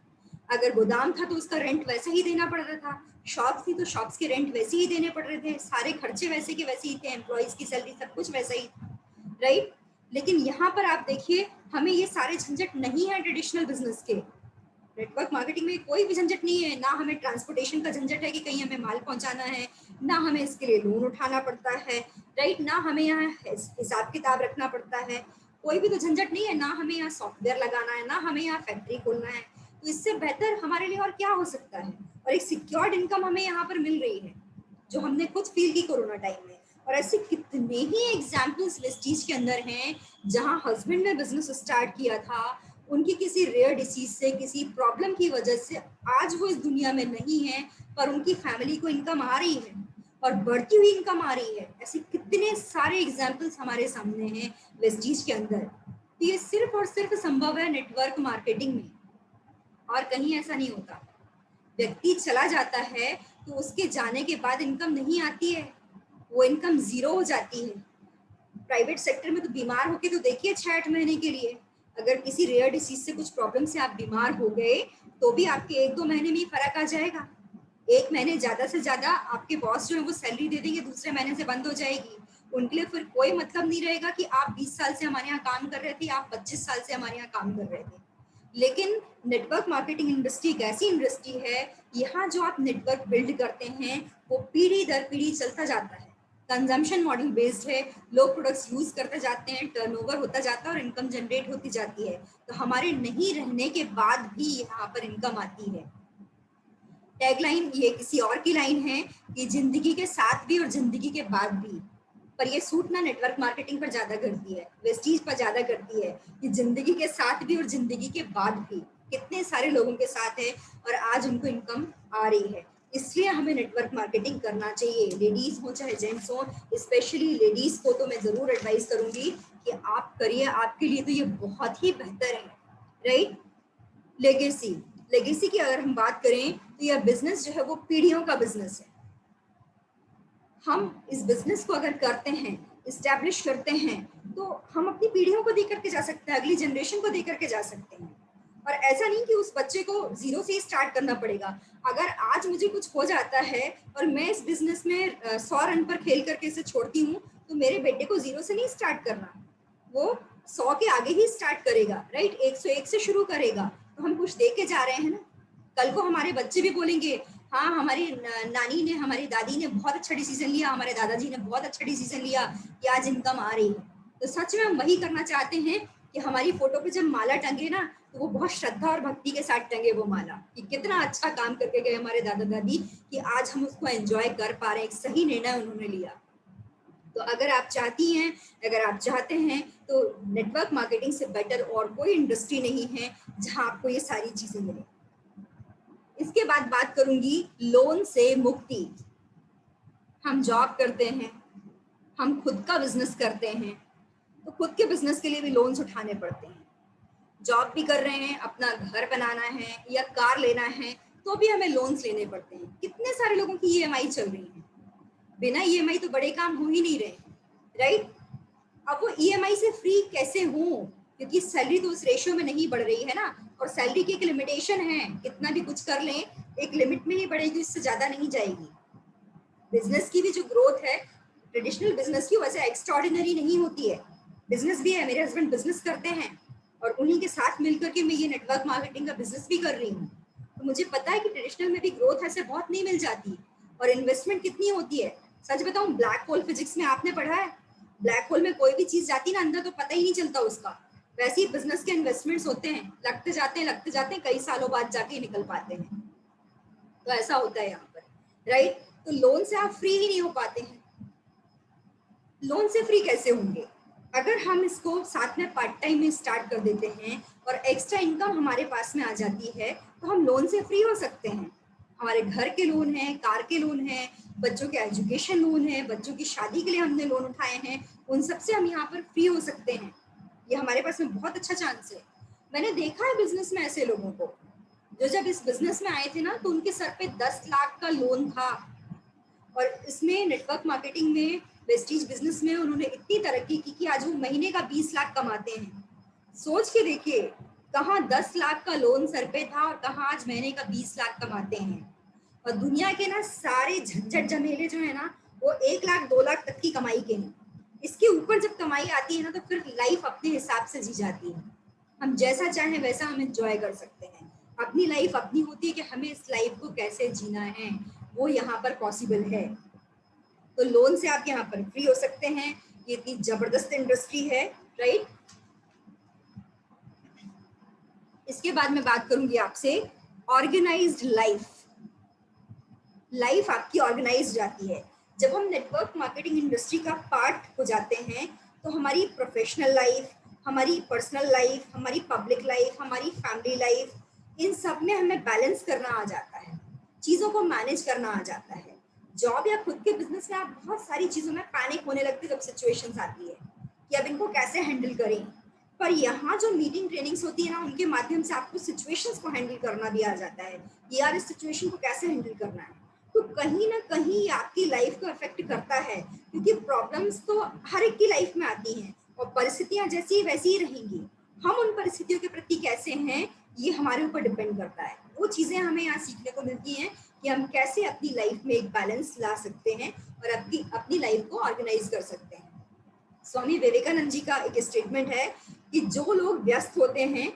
अगर गोदाम था तो उसका रेंट वैसे ही देना पड़ रहा था, शॉप थी तो शॉप्स के रेंट वैसे ही देने पड़ रहे थे, सारे खर्चे वैसे के वैसे ही थे, एम्प्लॉइज की सैलरी सब कुछ वैसा ही था, राइट? लेकिन यहाँ पर आप देखिए, हमें ये सारे झंझट नहीं है ट्रेडिशनल बिजनेस के। नेटवर्क मार्केटिंग में कोई भी झंझट नहीं है, ना हमें ट्रांसपोर्टेशन का झंझट है कि कहीं हमें माल पहुंचाना है, ना हमें इसके लिए लोन उठाना पड़ता है, राइट? ना हमें यहाँ हिसाब किताब रखना पड़ता है, कोई भी तो झंझट नहीं है। ना हमें यहाँ सॉफ्टवेयर लगाना है, ना हमें यहाँ फैक्ट्री खोलना है। तो इससे बेहतर हमारे लिए और क्या हो सकता है? और एक सिक्योर्ड इनकम हमें यहाँ पर मिल रही है, जो हमने खुद फील की कोरोना टाइम में। और ऐसे कितने ही एग्जाम्पल्स वेस्टीज के अंदर हैं, जहाँ हस्बैंड ने बिजनेस स्टार्ट किया था, उनकी किसी रेयर डिसीज से, किसी प्रॉब्लम की वजह से आज वो इस दुनिया में नहीं है, पर उनकी फैमिली को इनकम आ रही है, और बढ़ती हुई इनकम आ रही है। ऐसे कितने सारे एग्जाम्पल्स हमारे सामने हैं वेस्टीज के अंदर। तो ये सिर्फ और सिर्फ संभव है नेटवर्क मार्केटिंग में, और कहीं ऐसा नहीं होता। व्यक्ति चला जाता है तो उसके जाने के बाद इनकम नहीं आती है, वो इनकम जीरो हो जाती है। प्राइवेट सेक्टर में तो बीमार होके तो देखिए 6-8 महीने के लिए, अगर किसी रेयर डिसीज से, कुछ प्रॉब्लम से आप बीमार हो गए, तो भी आपके 1-2 महीने में ही फर्क आ जाएगा। 1 महीने ज्यादा से ज्यादा आपके बॉस जो है वो सैलरी दे देंगे, दूसरे महीने से बंद हो जाएगी। उनके लिए फिर कोई मतलब नहीं रहेगा कि आप 20 साल से हमारे यहाँ काम कर रहे थे, आप 25 साल से हमारे यहाँ काम कर रहे थे। लेकिन नेटवर्क मार्केटिंग इंडस्ट्री एक ऐसी इंडस्ट्री है, यहाँ जो आप नेटवर्क बिल्ड करते हैं वो पीढ़ी दर पीढ़ी चलता जाता है। कंजम्पशन मॉडल बेस्ड है, लोग प्रोडक्ट्स यूज करते जाते हैं, टर्नओवर होता जाता है और इनकम जनरेट होती जाती है। तो हमारे नहीं रहने के बाद भी यहाँ पर इनकम आती है। टैगलाइन ये किसी और की लाइन है कि जिंदगी के साथ भी और जिंदगी के बाद भी, पर ये सूट ना नेटवर्क मार्केटिंग पर ज्यादा करती है, वेस्टीज पर ज्यादा करती है कि जिंदगी के साथ भी और जिंदगी के बाद भी कितने सारे लोगों के साथ है और आज उनको इनकम आ रही है। इसलिए हमें नेटवर्क मार्केटिंग करना चाहिए, लेडीज हो चाहे जेंट्स हो। स्पेशली लेडीज को तो मैं जरूर एडवाइस करूंगी कि आप करिए, आपके लिए तो ये बहुत ही बेहतर है, राइट। लेगेसी, लेगेसी की अगर हम बात करें तो यह बिजनेस जो है वो पीढ़ियों का बिजनेस है। हम इस बिजनेस को अगर करते हैं, इस्टेब्लिश करते हैं, तो हम अपनी पीढ़ियों को दे करके जा सकते हैं, अगली जनरेशन को दे करके जा सकते हैं। और ऐसा नहीं कि उस बच्चे को जीरो से ही स्टार्ट करना पड़ेगा। अगर आज मुझे कुछ हो जाता है और मैं इस बिजनेस में 100 रन पर खेल करके इसे छोड़ती हूँ, तो मेरे बेटे को जीरो से नहीं स्टार्ट करना, वो 100 के आगे ही स्टार्ट करेगा, राइट। 101 से शुरू करेगा। तो हम कुछ दे के जा रहे हैं ना, कल को हमारे बच्चे भी बोलेंगे हाँ हमारी नानी ने, हमारी दादी ने बहुत अच्छा डिसीजन लिया, हमारे दादाजी ने बहुत अच्छा डिसीजन लिया कि आज इनकम आ रही है। तो सच में हम वही करना चाहते हैं कि हमारी फोटो पे जब माला टंगे ना, तो वो बहुत श्रद्धा और भक्ति के साथ टंगे वो माला, कि कितना अच्छा काम करके गए हमारे दादा दादी, कि आज हम उसको एंजॉय कर पा रहे हैं, एक सही निर्णय उन्होंने लिया। तो अगर आप चाहती हैं, अगर आप चाहते हैं, तो नेटवर्क मार्केटिंग से बेटर और कोई इंडस्ट्री नहीं है जहां आपको ये सारी चीजें मिले। इसके बाद बात करूंगी लोन से मुक्ति। हम जॉब करते हैं, हम खुद का बिजनेस करते हैं, तो खुद के बिजनेस के लिए भी लोन्स उठाने पड़ते हैं। जॉब भी कर रहे हैं, अपना घर बनाना है या कार लेना है, तो भी हमें लोन्स लेने पड़ते हैं। कितने सारे लोगों की ईएमआई चल रही है, बिना ईएमआई तो बड़े काम हो ही नहीं रहे, राइट। अब वो ईएमआई से फ्री कैसे हूँ, क्योंकि सैलरी तो उस रेशियो में नहीं बढ़ रही है ना, और सैलरी की एक लिमिटेशन है, कितना भी कुछ कर लें एक लिमिट में ही बढ़ेगी, इससे ज्यादा नहीं जाएगी। बिजनेस की भी जो ग्रोथ है ट्रेडिशनल बिजनेस की वजह एक्स्ट्राऑर्डिनरी नहीं होती है। बिजनेस भी है, मेरे हस्बैंड बिजनेस करते हैं और उन्हीं के साथ मिलकर के मैं ये नेटवर्क मार्केटिंग का बिजनेस भी कर रही हूँ। तो मुझे पता है कि ट्रेडिशनल में भी ग्रोथ ऐसे बहुत नहीं मिल जाती, और इन्वेस्टमेंट कितनी होती है। सच बताऊं, ब्लैक होल फिजिक्स में आपने पढ़ा है, ब्लैक होल में कोई भी चीज जाती ना अंदर तो पता ही नहीं चलता उसका। वैसे ही बिजनेस के इन्वेस्टमेंट्स होते हैं, लगते जाते हैं, कई सालों बाद जाके निकल पाते हैं। तो ऐसा होता है यहाँ पर, राइट। तो लोन से आप फ्री ही नहीं हो पाते हैं। लोन से फ्री कैसे होंगे? अगर हम इसको साथ में पार्ट टाइम में स्टार्ट कर देते हैं और एक्स्ट्रा इनकम हमारे पास में आ जाती है, तो हम लोन से फ्री हो सकते हैं। हमारे घर के लोन है, कार के लोन है, बच्चों के एजुकेशन लोन है, बच्चों की शादी के लिए हमने लोन उठाए हैं, उन सब से हम यहाँ पर फ्री हो सकते हैं। ये हमारे पास में बहुत अच्छा चांस है। मैंने देखा है बिजनेस में ऐसे लोगों को जो जब इस बिजनेस में आए थे ना, तो उनके सर पे 10 लाख का लोन था, और इसमें नेटवर्क मार्केटिंग में, वेस्टीज बिजनेस में उन्होंने इतनी तरक्की की कि आज वो महीने का 20 लाख कमाते हैं। सोच के देखिए, कहाँ 10 लाख का लोन सर पे था और कहाँ आज महीने का 20 लाख कमाते हैं। और दुनिया के ना सारे झंझट झमेले जो है ना, वो 1 लाख 2 लाख तक की कमाई के हैं। इसके ऊपर जब कमाई आती है ना, तो फिर लाइफ अपने हिसाब से जी जाती है। हम जैसा चाहें वैसा हम एंजॉय कर सकते हैं। अपनी लाइफ अपनी होती है कि हमें इस लाइफ को कैसे जीना है, वो यहाँ पर पॉसिबल है। तो लोन से आप यहाँ पर फ्री हो सकते हैं। ये इतनी जबरदस्त इंडस्ट्री है, राइट। इसके बाद मैं बात करूंगी आपसे ऑर्गेनाइज्ड लाइफ। लाइफ आपकी ऑर्गेनाइज जाती है जब हम नेटवर्क मार्केटिंग इंडस्ट्री का पार्ट हो जाते हैं। तो हमारी प्रोफेशनल लाइफ, हमारी पर्सनल लाइफ, हमारी पब्लिक लाइफ, हमारी फैमिली लाइफ, इन सब में हमें बैलेंस करना आ जाता है, चीज़ों को मैनेज करना आ जाता है। जॉब या खुद के बिजनेस में आप बहुत सारी चीज़ों में पैनिक होने लगती है जब सिचुएशंस आती है कि अब इनको कैसे हैंडल करें। पर यहाँ जो मीटिंग ट्रेनिंग्स होती है ना, उनके माध्यम से आपको सिचुएशंस को हैंडल करना भी आ जाता है कि यार इस सिचुएशन को कैसे हैंडल करना है। तो कहीं ना कहीं आपकी लाइफ को अफेक्ट करता है, क्योंकि प्रॉब्लम्स तो हर एक की लाइफ में आती हैं और परिस्थितियां जैसी वैसी ही रहेंगी। हम उन परिस्थितियों के प्रति कैसे हैं, ये हमारे ऊपर डिपेंड करता है। वो चीज़ें हमें यहाँ सीखने को मिलती हैं कि हम कैसे अपनी लाइफ में एक बैलेंस ला सकते हैं और अपनी लाइफ को ऑर्गेनाइज कर सकते हैं। स्वामी विवेकानंद जी का एक स्टेटमेंट है कि जो लोग व्यस्त होते हैं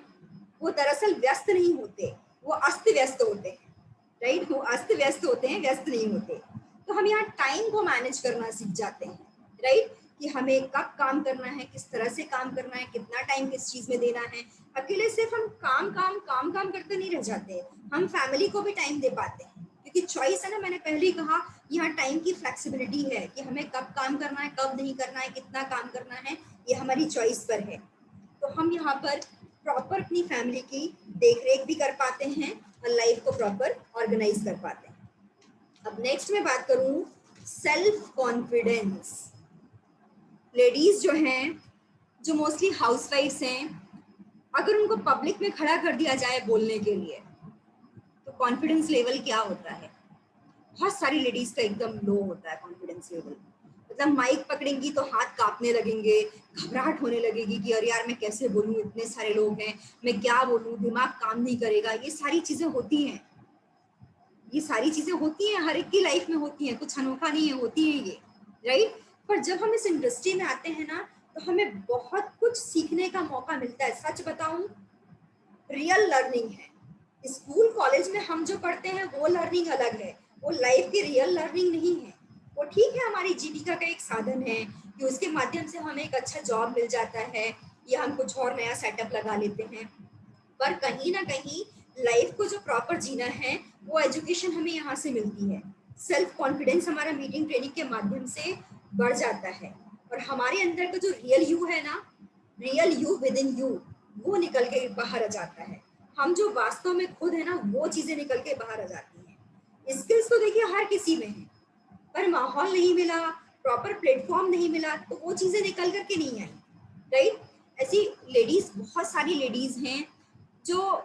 वो दरअसल व्यस्त नहीं होते, वो अस्त व्यस्त होते हैं, राइट? वो अस्त व्यस्त होते हैं, व्यस्त नहीं होते। तो हम यहाँ टाइम को मैनेज करना सीख जाते हैं, राइट? कि हमें कब काम करना है, किस तरह से काम करना है, कितना टाइम किस चीज में देना है। अकेले सिर्फ हम काम काम काम काम करते नहीं रह जाते, हम फैमिली को भी टाइम दे पाते हैं, क्योंकि चॉइस है ना, मैंने पहले ही कहा, यहाँ टाइम की फ्लेक्सिबिलिटी है कि हमें कब काम करना है, कब नहीं करना है, कितना काम करना है, ये हमारी चॉइस पर है। तो हम यहाँ पर प्रॉपर अपनी फैमिली की देख रेख भी कर पाते हैं और लाइफ को प्रॉपर ऑर्गेनाइज कर पाते हैं। अब नेक्स्ट मैं बात करूं सेल्फ कॉन्फिडेंस। लेडीज जो हैं, जो मोस्टली हाउसवाइफ्स हैं, अगर उनको पब्लिक में खड़ा कर दिया जाए बोलने के लिए, तो कॉन्फिडेंस लेवल क्या होता है? बहुत सारी लेडीज का एकदम लो होता है कॉन्फिडेंस लेवल। मतलब माइक पकड़ेंगी तो हाथ कांपने लगेंगे, घबराहट होने लगेगी कि अरे यार मैं कैसे बोलूं, इतने सारे लोग हैं, मैं क्या बोलूं, दिमाग काम नहीं करेगा। ये सारी चीजें होती हैं, ये सारी चीजें होती हैं, हर एक की लाइफ में होती हैं, कुछ अनोखा नहीं है, होती है ये, राइट? पर जब हम इस इंडस्ट्री में आते हैं ना, तो हमें बहुत कुछ सीखने का मौका मिलता है। सच बताऊं, रियल लर्निंग है। स्कूल कॉलेज में हम जो पढ़ते हैं वो लर्निंग अलग है, वो लाइफ की रियल लर्निंग नहीं है। वो ठीक है, हमारी जीविका का एक साधन है कि उसके माध्यम से हमें एक अच्छा जॉब मिल जाता है या हम कुछ और नया सेटअप लगा लेते हैं, पर कहीं ना कहीं लाइफ को जो प्रॉपर जीना है वो एजुकेशन हमें यहाँ से मिलती है। सेल्फ कॉन्फिडेंस हमारा मीटिंग ट्रेनिंग के माध्यम से बढ़ जाता है और हमारे अंदर का जो रियल यू है ना, real you with in you, वो निकल के बाहर आ जाता है। हम जो वास्तव में खुद है ना, वो चीजें निकल के बाहर आ जाती हैं। स्किल्स तो देखिए हर किसी में है, पर माहौल नहीं मिला, प्रॉपर प्लेटफॉर्म नहीं मिला, तो वो चीजें निकल करके नहीं आई, राइट? ऐसी लेडीज, बहुत सारी लेडीज हैं जो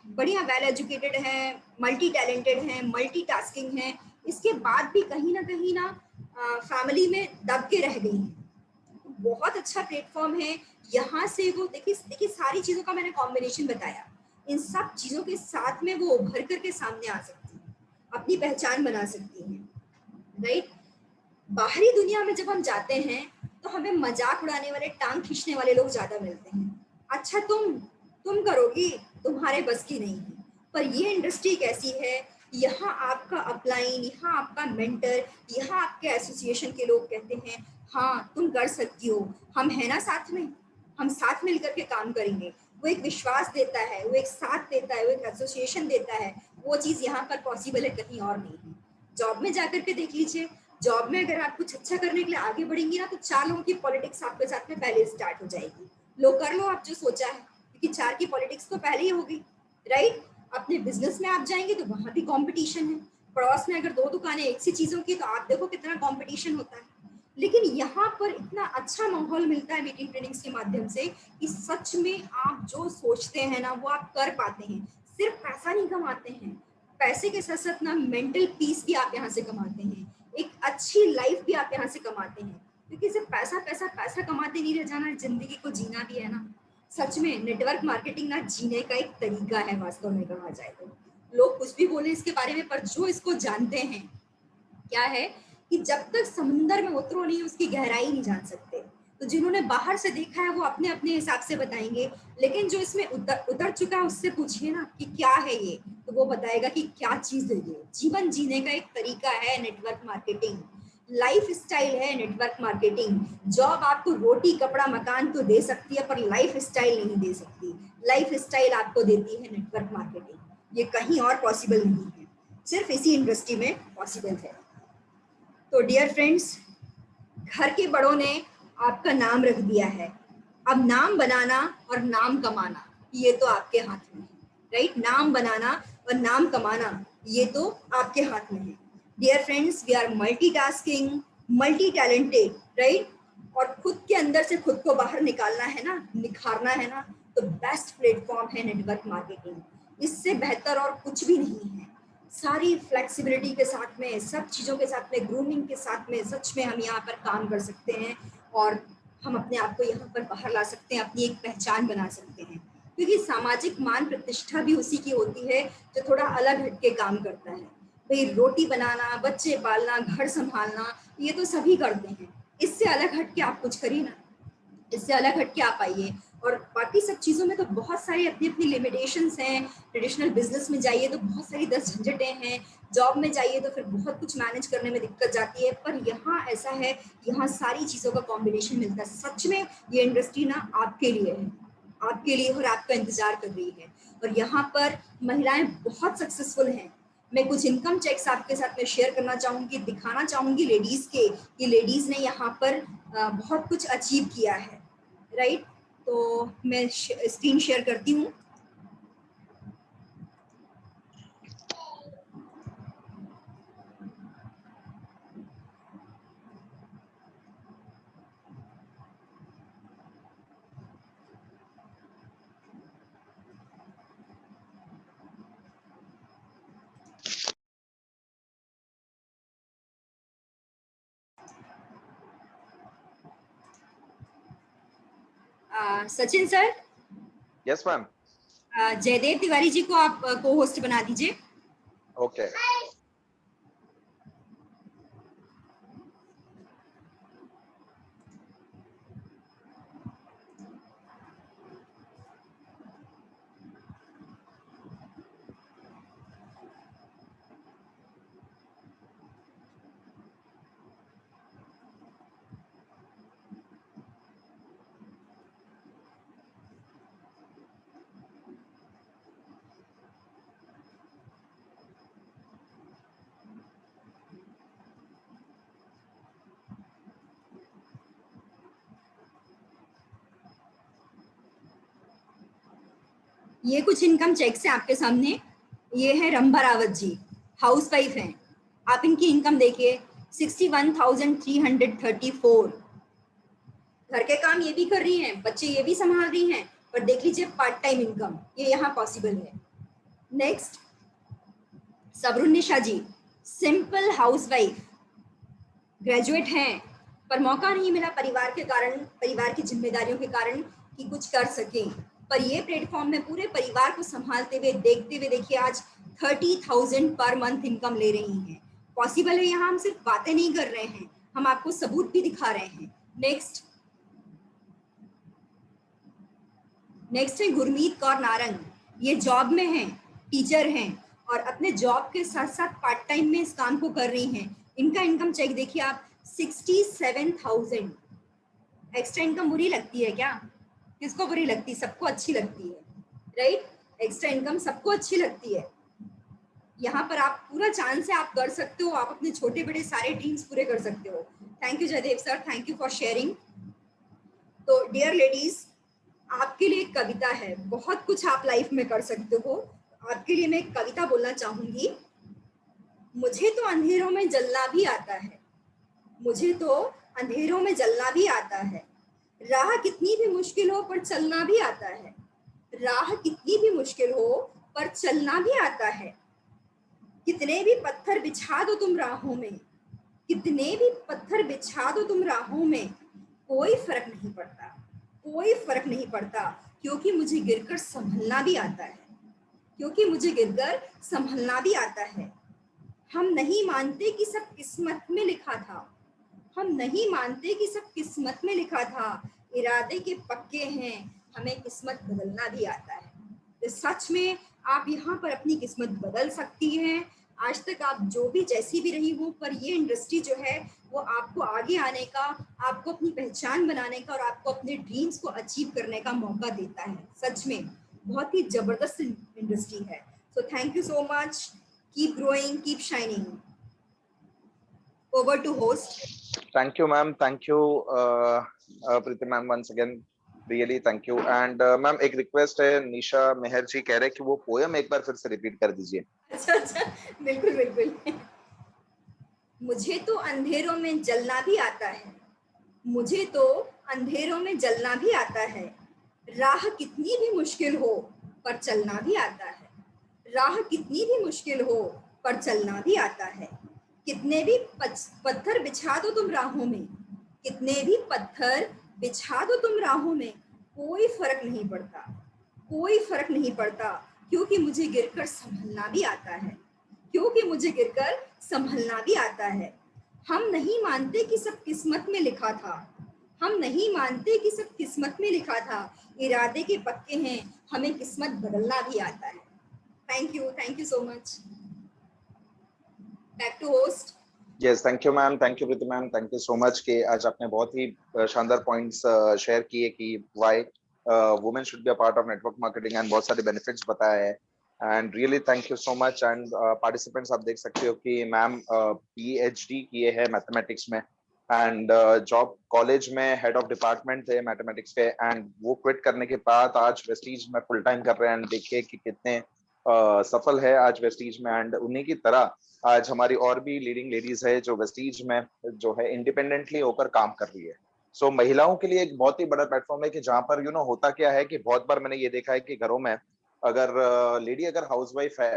बढ़िया वेल एजुकेटेड हैं, मल्टी टैलेंटेड हैं, मल्टी टास्किंग हैं, इसके बाद भी कहीं ना फैमिली में दब के रह गई हैं। बहुत अच्छा प्लेटफॉर्म है, यहाँ से वो देखिए देखिए सारी चीजों का मैंने कॉम्बिनेशन बताया, इन सब चीजों के साथ में वो उभर करके सामने आ सकती है, अपनी पहचान बना सकती हैं, राइट? बाहरी दुनिया में जब हम जाते हैं तो हमें मजाक उड़ाने वाले, टांग खींचने वाले लोग ज्यादा मिलते हैं। अच्छा तुम करोगी, तुम्हारे बस की नहीं है। पर ये इंडस्ट्री कैसी है, यहाँ आपका अपलाइन, यहाँ आपका मेंटर, यहाँ आपके एसोसिएशन के लोग कहते हैं हाँ तुम कर सकती हो, हम है ना साथ में, हम साथ मिल करके काम करेंगे। वो एक विश्वास देता है, वो एक साथ देता है, वो एक एसोसिएशन देता है। वो चीज यहाँ पर पॉसिबल है, कहीं और नहीं है। जॉब में जाकर के देख लीजिए, जॉब में अगर आप कुछ अच्छा करने के लिए आगे बढ़ेंगी ना, तो 4 लोगों की पॉलिटिक्स आपके साथ में पहले स्टार्ट हो जाएगी। लो कर लो आप जो सोचा है, क्योंकि 4 की पॉलिटिक्स तो पहले ही होगी, राइट? अपने बिजनेस में आप जाएंगे तो वहां भी कंपटीशन है। पड़ोस में अगर 2 दुकानें एक सी चीजों की, तो आप देखो कितना कंपटीशन होता है। लेकिन यहाँ पर इतना अच्छा माहौल मिलता है मीटिंग ट्रेनिंग्स के माध्यम से कि सच में आप जो सोचते हैं ना, वो आप कर पाते हैं। सिर्फ पैसा नहीं कमाते हैं, पैसे के साथ साथ ना मेंटल पीस भी आप यहाँ से कमाते हैं, एक अच्छी लाइफ भी आप यहाँ से कमाते हैं। क्योंकि सिर्फ पैसा पैसा पैसा कमाते नहीं रह जाना, जिंदगी को जीना भी है ना। सच में नेटवर्क मार्केटिंग ना जीने का एक तरीका है, वास्तव में कहा जाए तो। लोग कुछ भी बोले इसके बारे में, पर जो इसको जानते हैं, क्या है कि जब तक समुंदर में उतरो नहीं उसकी गहराई नहीं जान सकते। तो जिन्होंने बाहर से देखा है वो अपने अपने हिसाब से बताएंगे, लेकिन जो इसमें उतर चुका है उससे पूछिए ना कि क्या है ये, तो वो बताएगा कि क्या चीज है ये। जीवन जीने का एक तरीका है नेटवर्क मार्केटिंग, लाइफ स्टाइल है नेटवर्क मार्केटिंग। जॉब आपको रोटी कपड़ा मकान तो दे सकती है, पर लाइफ स्टाइल नहीं दे सकती। लाइफ स्टाइल आपको देती है नेटवर्क मार्केटिंग, ये कहीं और पॉसिबल नहीं है, सिर्फ इसी इंडस्ट्री में पॉसिबल है। तो डियर फ्रेंड्स, घर के बड़ों ने आपका नाम रख दिया है, अब नाम बनाना और नाम कमाना ये तो आपके हाथ में है, राइट? नाम बनाना और नाम कमाना ये तो आपके हाथ में है। Dear friends, we are multitasking, multi talented, right? और खुद के अंदर से खुद को बाहर निकालना है ना, निखारना है ना, तो बेस्ट प्लेटफॉर्म है नेटवर्क मार्केटिंग। इससे बेहतर और कुछ भी नहीं है। सारी फ्लेक्सिबिलिटी के साथ में, सब चीज़ों के साथ में, ग्रूमिंग के साथ में, सच में हम यहाँ पर काम कर सकते हैं और हम अपने आप को यहाँ पर बाहर ला सकते हैं, अपनी एक पहचान बना सकते हैं। क्योंकि सामाजिक मान प्रतिष्ठा भी उसी की होती है जो थोड़ा अलग हटके काम करता है। भाई रोटी बनाना, बच्चे पालना, घर संभालना, ये तो सभी करते हैं। इससे अलग हटके आप कुछ करिए ना, इससे अलग हटके आप आइए और बाकी सब चीज़ों में तो बहुत सारी अपनी अपनी लिमिटेशंस हैं। ट्रेडिशनल बिजनेस में जाइए तो बहुत सारी 10 झंझटें हैं, जॉब में जाइए तो फिर बहुत कुछ मैनेज करने में दिक्कत जाती है, पर यहाँ ऐसा है, यहाँ सारी चीज़ों का कॉम्बिनेशन मिलता है। सच में ये इंडस्ट्री ना आपके लिए है, आपके लिए, और आपका इंतजार कर रही है। और यहाँ पर महिलाएं बहुत सक्सेसफुल हैं। मैं कुछ इनकम चेक्स आपके साथ में शेयर करना चाहूँगी, दिखाना चाहूँगी लेडीज़ के, कि लेडीज़ ने यहाँ पर बहुत कुछ अचीव किया है, राइट। तो मैं स्क्रीन शेयर करती हूँ। Sachin sir. Yes ma'am. Jaidev Tiwari ji को आप को होस्ट बना दीजिए। ओके। ये कुछ इनकम चेक्स है आपके सामने। ये है रंभा रावत जी, हाउस वाइफ हैं। आप इनकी इनकम देखिए, 61,334। घर के काम ये भी कर रही हैं, बच्चे ये भी संभाल रही हैं, पर देख लीजिए पार्ट टाइम इनकम ये यहाँ पॉसिबल है। नेक्स्ट, सबरुन्निशा जी, सिंपल हाउस वाइफ, ग्रेजुएट हैं, पर मौका नहीं मिला परिवार के कारण, परिवार की जिम्मेदारियों के कारण कि कुछ कर सकें। पर ये प्लेटफॉर्म में पूरे परिवार को संभालते हुए, देखते हुए देखिए आज 30,000 पर मंथ इनकम ले रही हैं। पॉसिबल है, यहाँ हम सिर्फ बातें नहीं कर रहे हैं, हम आपको सबूत भी दिखा रहे हैं। नेक्स्ट है गुरमीत कौर नारंग। ये जॉब में हैं, टीचर हैं, और अपने जॉब के साथ साथ पार्ट टाइम में इस काम को कर रही हैं। इनका इनकम चेक देखिए आप, 67,000। एक्स्ट्रा इनकम बुरी लगती है क्या? किसको बुरी लगती? सबको अच्छी लगती है, राइट। एक्स्ट्रा इनकम सबको अच्छी लगती है। यहाँ पर आप पूरा चांस है, आप कर सकते हो, आप अपने छोटे बड़े सारे ड्रीम्स पूरे कर सकते हो। Thank you Jaydev sir, thank you for sharing. तो डियर लेडीज, आपके लिए एक कविता है, बहुत कुछ आप लाइफ में कर सकते हो। आपके लिए मैं एक कविता बोलना चाहूंगी। मुझे तो अंधेरों में जलना भी आता है, मुझे तो अंधेरों में जलना भी आता है, राह कितनी भी मुश्किल हो पर चलना भी आता है, राह कितनी भी मुश्किल हो पर चलना भी आता है। कितने भी पत्थर बिछा दो तुम राहों में, कितने भी पत्थर बिछा दो तुम राहों में, कोई फर्क नहीं पड़ता, कोई फर्क नहीं पड़ता, क्योंकि मुझे गिरकर संभलना भी आता है, क्योंकि मुझे गिरकर संभलना भी आता है। हम नहीं मानते कि सब किस्मत में लिखा था, हम नहीं मानते कि सब किस्मत में लिखा था, इरादे के पक्के हैं, हमें किस्मत बदलना भी आता है। तो सच में आप यहाँ पर अपनी किस्मत बदल सकती हैं। आज तक आप जो भी जैसी भी रही हो, पर ये इंडस्ट्री जो है वो आपको आगे आने का, आपको अपनी पहचान बनाने का और आपको अपने ड्रीम्स को अचीव करने का मौका देता है। सच में बहुत ही जबरदस्त इंडस्ट्री है। So thank you so much, keep growing, keep shining. Over to host. Thank you ma'am, thank you Preeti ma'am, once again really thank you. And ma'am एक रिक्वेस्ट है, निशा मेहर जी कह रहे हैं कि वो पोयम एक बार फिर से रिपीट कर दीजिए। अच्छा, बिल्कुल बिल्कुल। मुझे तो अंधेरों में जलना भी आता है, मुझे तो अंधेरों में जलना भी आता है, राह कितनी भी मुश्किल हो पर चलना भी आता है, राह कितनी भी मुश्किल हो पर चलना भी आता है। कितने भी पत्थर बिछा दो तुम राहों में, कितने भी पत्थर बिछा दो तुम राहों में, कोई फर्क नहीं पड़ता, कोई फर्क नहीं पड़ता, क्योंकि मुझे गिरकर संभलना भी आता है, क्योंकि मुझे गिरकर संभलना भी आता है। हम नहीं मानते कि सब किस्मत में लिखा था, हम नहीं मानते कि सब किस्मत में लिखा था, इरादे के पक्के हैं, हमें किस्मत बदलना भी आता है। Thank you so much. Back to host. Yes, thank you ma'am, thank you Preeti ma'am, thank you so much कि आज आपने बहुत ही शानदार पॉइंट्स शेयर किए कि why women should be a part of network marketing and बहुत सारे बेनिफिट्स बताए हैं। And really thank you so much. And participants आप देख सकते हो कि मैम PhD किए हैं मैथमेटिक्स में एंड जॉब कॉलेज में हेड ऑफ डिपार्टमेंट थे मैथमेटिक्स के, एंड वो क्विट करने के बाद आज वेस्टीज में फुल टाइम कर रहे हैं। एंड देखिए कि कितने सफल है आज वेस्टीज में। एंड उन्हीं की तरह आज हमारी और भी लीडिंग लेडीज है जो वेस्टीज में जो है इंडिपेंडेंटली होकर काम कर रही है। सो महिलाओं के लिए एक बहुत ही बड़ा प्लेटफॉर्म है कि जहां पर होता क्या है कि बहुत बार मैंने ये देखा है कि घरों में अगर लेडी अगर हाउसवाइफ है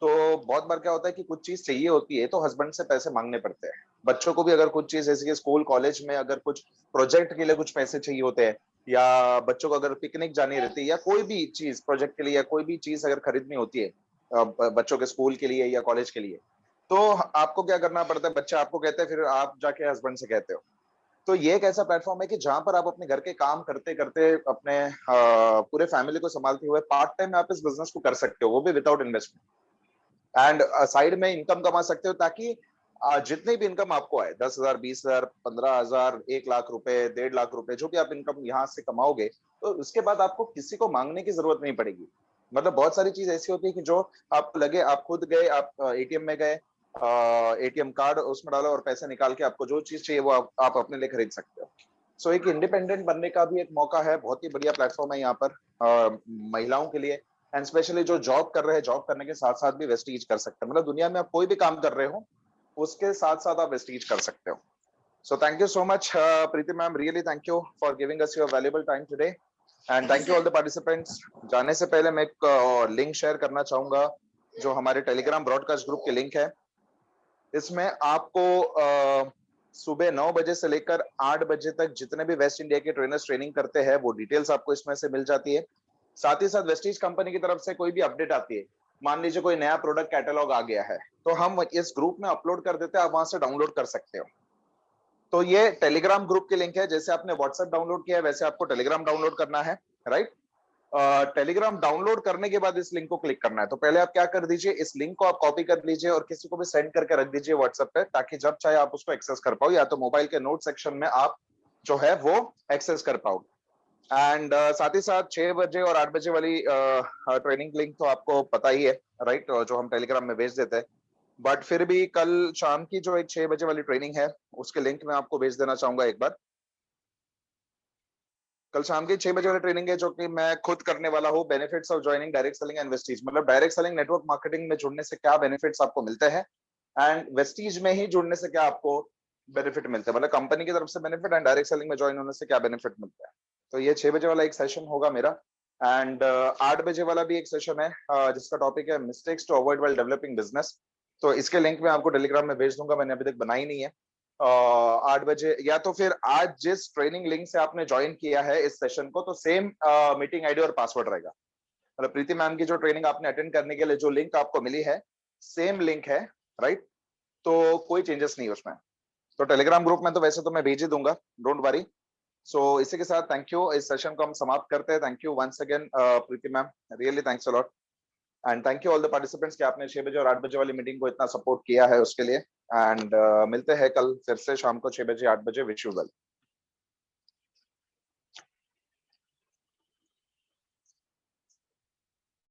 तो बहुत बार क्या होता है कि कुछ चीज चाहिए होती है तो हस्बैंड से पैसे मांगने पड़ते हैं। बच्चों को भी अगर कुछ चीज जैसे कि स्कूल कॉलेज में अगर कुछ प्रोजेक्ट के लिए कुछ पैसे चाहिए होते हैं, या बच्चों को अगर पिकनिक जानी रहती है, या कोई भी चीज प्रोजेक्ट के लिए या कोई भी चीज अगर खरीदनी होती है बच्चों के स्कूल के लिए या कॉलेज के लिए, तो आपको क्या करना पड़ता है? बच्चे आपको कहते हैं, फिर आप जाके हस्बैंड से कहते हो। तो ये एक ऐसा प्लेटफॉर्म है कि जहां पर आप अपने घर के काम करते करते अपने पूरे फैमिली को संभालते हुए पार्ट टाइम आप इस बिजनेस को कर सकते हो, वो भी विदाउट इन्वेस्टमेंट। एंड साइड में इनकम कमा सकते हो, ताकि जितनी भी इनकम आपको आए, 10,000, 20,000, 15,000, 1 लाख रुपए, 1.5 लाख रुपए, जो भी आप इनकम यहाँ से कमाओगे, तो उसके बाद आपको किसी को मांगने की जरूरत नहीं पड़ेगी। मतलब बहुत सारी चीज ऐसी होती है कि जो आपको लगे, आप खुद गए, आप ATM में गए, ATM कार्ड उसमें डालो और पैसे निकाल के आपको जो चीज चाहिए वो आप अपने लिए खरीद सकते हो। सो एक इंडिपेंडेंट बनने का भी एक मौका है। बहुत ही बढ़िया प्लेटफॉर्म है यहाँ पर महिलाओं के लिए। एंड स्पेशली जो जॉब कर रहे हैं, जॉब करने के साथ साथ भी वेस्टीज कर सकते हैं। मतलब दुनिया में आप कोई भी काम कर रहे हो उसके साथ साथ आप वेस्टीज कर सकते हो। सो thank you so much Preeti ma'am, really thank you for giving us your valuable time today. And thank you all the participants. जाने से पहले मैं एक लिंक शेयर करना चाहूंगा, जो हमारे टेलीग्राम ब्रॉडकास्ट ग्रुप के लिंक है। इसमें आपको सुबह 9 बजे से लेकर 8 बजे तक जितने भी वेस्ट इंडिया के ट्रेनर्स ट्रेनिंग करते हैं वो डिटेल्स आपको इसमें से मिल जाती है। साथ ही साथ वेस्टीज कंपनी की तरफ से कोई भी अपडेट आती है, मान लीजिए कोई नया प्रोडक्ट कैटलॉग आ गया है, तो हम इस ग्रुप में अपलोड कर देते हैं, आप वहां से डाउनलोड कर सकते हो। तो ये टेलीग्राम ग्रुप की लिंक है। जैसे आपने व्हाट्सएप डाउनलोड किया है वैसे आपको टेलीग्राम डाउनलोड करना है, राइट? टेलीग्राम डाउनलोड करने के बाद इस लिंक को क्लिक करना है। तो पहले आप क्या कर दीजिए, इस लिंक को आप कॉपी कर लीजिए और किसी को भी सेंड करके रख दीजिए व्हाट्सएप पे, ताकि जब चाहे आप उसको एक्सेस कर पाओ, या तो मोबाइल के नोट सेक्शन में आप जो है वो एक्सेस कर पाओ। एंड साथ ही साथ 6 बजे और 8 बजे वाली ट्रेनिंग लिंक तो आपको पता ही है, राइट? जो हम टेलीग्राम में भेज देते हैं। बट फिर भी कल शाम की जो एक 6 बजे वाली ट्रेनिंग है उसके लिंक मैं आपको भेज देना चाहूंगा एक बार। कल शाम की 6 बजे वाली ट्रेनिंग है जो कि मैं खुद करने वाला हूँ, benefits of joining direct selling and Vestige. मतलब डायरेक्ट सेलिंग नेटवर्क मार्केटिंग में जुड़ने से क्या बेनिफिट्स आपको मिलते हैं, एंड वेस्टीज में ही जुड़ने से क्या आपको बेनिफिट मिलते हैं। मतलब कंपनी की तरफ से बेनिफिट एंड डायरेक्ट सेलिंग में ज्वाइन होने से क्या बेनिफिट मिलता है। तो ये 6 बजे वाला एक सेशन होगा मेरा। एंड 8 बजे वाला भी एक सेशन है जिसका टॉपिक है mistakes to avoid while developing business. तो इसके लिंक मैं आपको टेलीग्राम में भेज दूंगा, मैंने अभी तक बनाई नहीं है। 8 बजे, या तो फिर आज जिस ट्रेनिंग लिंक से आपने ज्वाइन किया है इस सेशन को, तो सेम मीटिंग आईडी और पासवर्ड रहेगा। मतलब प्रीति मैम की जो ट्रेनिंग आपने अटेंड करने के लिए जो लिंक आपको मिली है, सेम लिंक है, राइट? तो कोई चेंजेस नहीं है उसमें। तो टेलीग्राम ग्रुप में तो वैसे तो मैं भेज ही दूंगा, डोंट वरी। सो इसी के साथ थैंक यू, इस सेशन को हम समाप्त करते हैं। Thank you once again Preeti ma'am, really thanks a lot. And thank you all the participants कि आपने 6 बजे और 8 बजे वाली मीटिंग को इतना सपोर्ट किया है उसके लिए। एंड मिलते हैं कल फिर से शाम को 6 बजे 8 बजे। Wish you well.